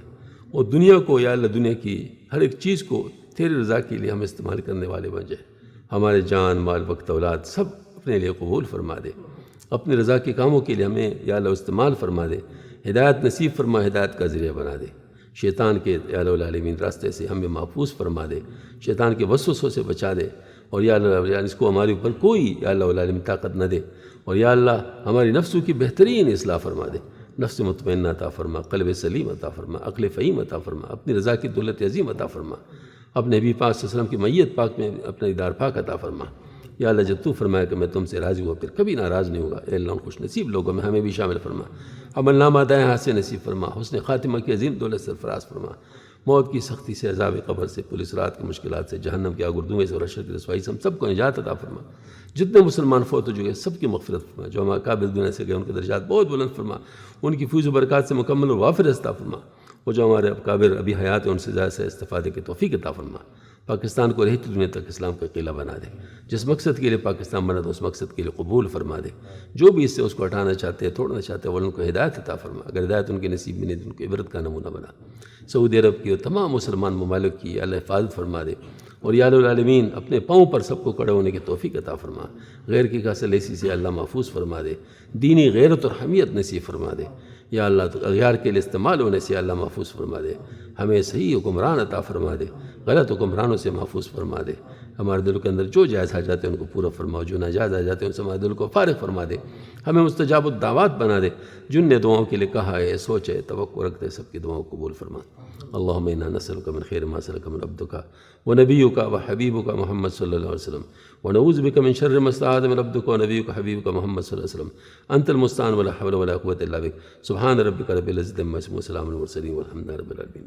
اور دنیا کو یا اللہ دنیا کی ہر ایک چیز کو تیری رضا کے لیے ہم استعمال کرنے والے بن جائیں۔ ہمارے جان مال وقت اولاد سب اپنے لیے قبول فرما دے، اپنی رضا کے کاموں کے لیے ہمیں یا اللہ استعمال فرما دے، ہدایت نصیب فرما، ہدایت کا ذریعہ بنا دے، شیطان کے یا رب العالمین راستے سے ہمیں محفوظ فرما دے، شیطان کے وسوسوں سے بچا دے، اور یا اللہ اس کو ہمارے اوپر کوئی یا اللہ العالمین طاقت نہ دے، اور یا اللہ ہماری نفسوں کی بہترین اصلاح فرما دے، نفس مطمئنہ عطا فرما، قلب سلیم عطا فرما، عقل فہیم عطا فرما، اپنی رضا کی دولت عظیم عطا فرما، اپنے نبی پاک صلی اللہ علیہ وسلم کی میت پاک میں اپنا دیدار پاک عطا فرما۔ یا اللہ جب تو فرمایا کہ میں تم سے راضی ہوا پھر کبھی ناراض نہیں ہوگا، اے اللہ ان خوش نصیب لوگوں میں ہمیں بھی شامل فرما، عمل نامہ دائیں ہاتھ سے نصیب فرما، حسن خاتمہ کی عظیم دولت سرفراز فرما، موت کی سختی سے، عذاب قبر سے، پولیس رات کی مشکلات سے، جہنم کے آگردوئے سے اور حشر کی رسوائی سے ہم سب کو نجات عطا فرما۔ جتنے مسلمان فوت ہو چکے سب کی مغفرت فرما، جو ہمارے قابل دنیا سے گئے ان کے درجات بہت بلند فرما، ان کی فیض و برکات سے مکمل اور وافر عطا فرما، وہ جو ہمارے اکابر ابھی حیات ہیں ان سے زیادہ سے استفادے کی توفیق عطا فرما۔ پاکستان کو رہتی دنیا تک اسلام کا قلعہ بنا دے، جس مقصد کے لیے پاکستان بنا تو اس مقصد کے لیے قبول فرما دے، جو بھی اس سے اس کو ہٹانا چاہتے ہیں توڑنا چاہتے ہیں وہ ان کو ہدایت عطا فرما، اگر ہدایت ان کے نصیب میں نہیں تو ان کو عبرت کا نمونہ بنا۔ سعودی عرب کی اور تمام مسلمان ممالک کی اللہ حفاظت فرما دے، اور یا العالمین اپنے پاؤں پر سب کو کھڑے ہونے کی توفیق عطا فرما، غیر کی کاسل ایسی سے اللہ محفوظ فرما دے، دینی غیرت اور حمیت نصیب فرما دے، یا اللہ تو اغیار کے لیے استعمال ہونے سے اللہ محفوظ فرما دے، ہمیں صحیح حکمران عطا فرما دے، غلط حکمرانوں سے محفوظ فرما دے، ہمارے دل کے اندر جو جائز آ جاتے ہیں ان کو پورا فرماؤ، جو ناجائز آ جاتے ہیں ان سے ہمارے دل کو فارغ فرما دے، ہمیں مستجاب الدعوات بنا دے، جن نے دعاؤں کے لیے کہا ہے سوچے توقع رکھتے سب کی دعاؤں قبول فرما۔ اللہم انا نسألک من خیر ما سألک من عبدک ونبیک وحبیبک محمد صلی اللہ علیہ وسلم ونعوذ بک من شر ما استعاذ من عبدک ونبیک وحبیبک محمد صلی اللہ علیہ وسلم انت المستعان ولا حول ولا قوة الا بک سبحان ربک رب العزة عما یصفون وسلام علی المرسلین والحمد للہ رب العالمین۔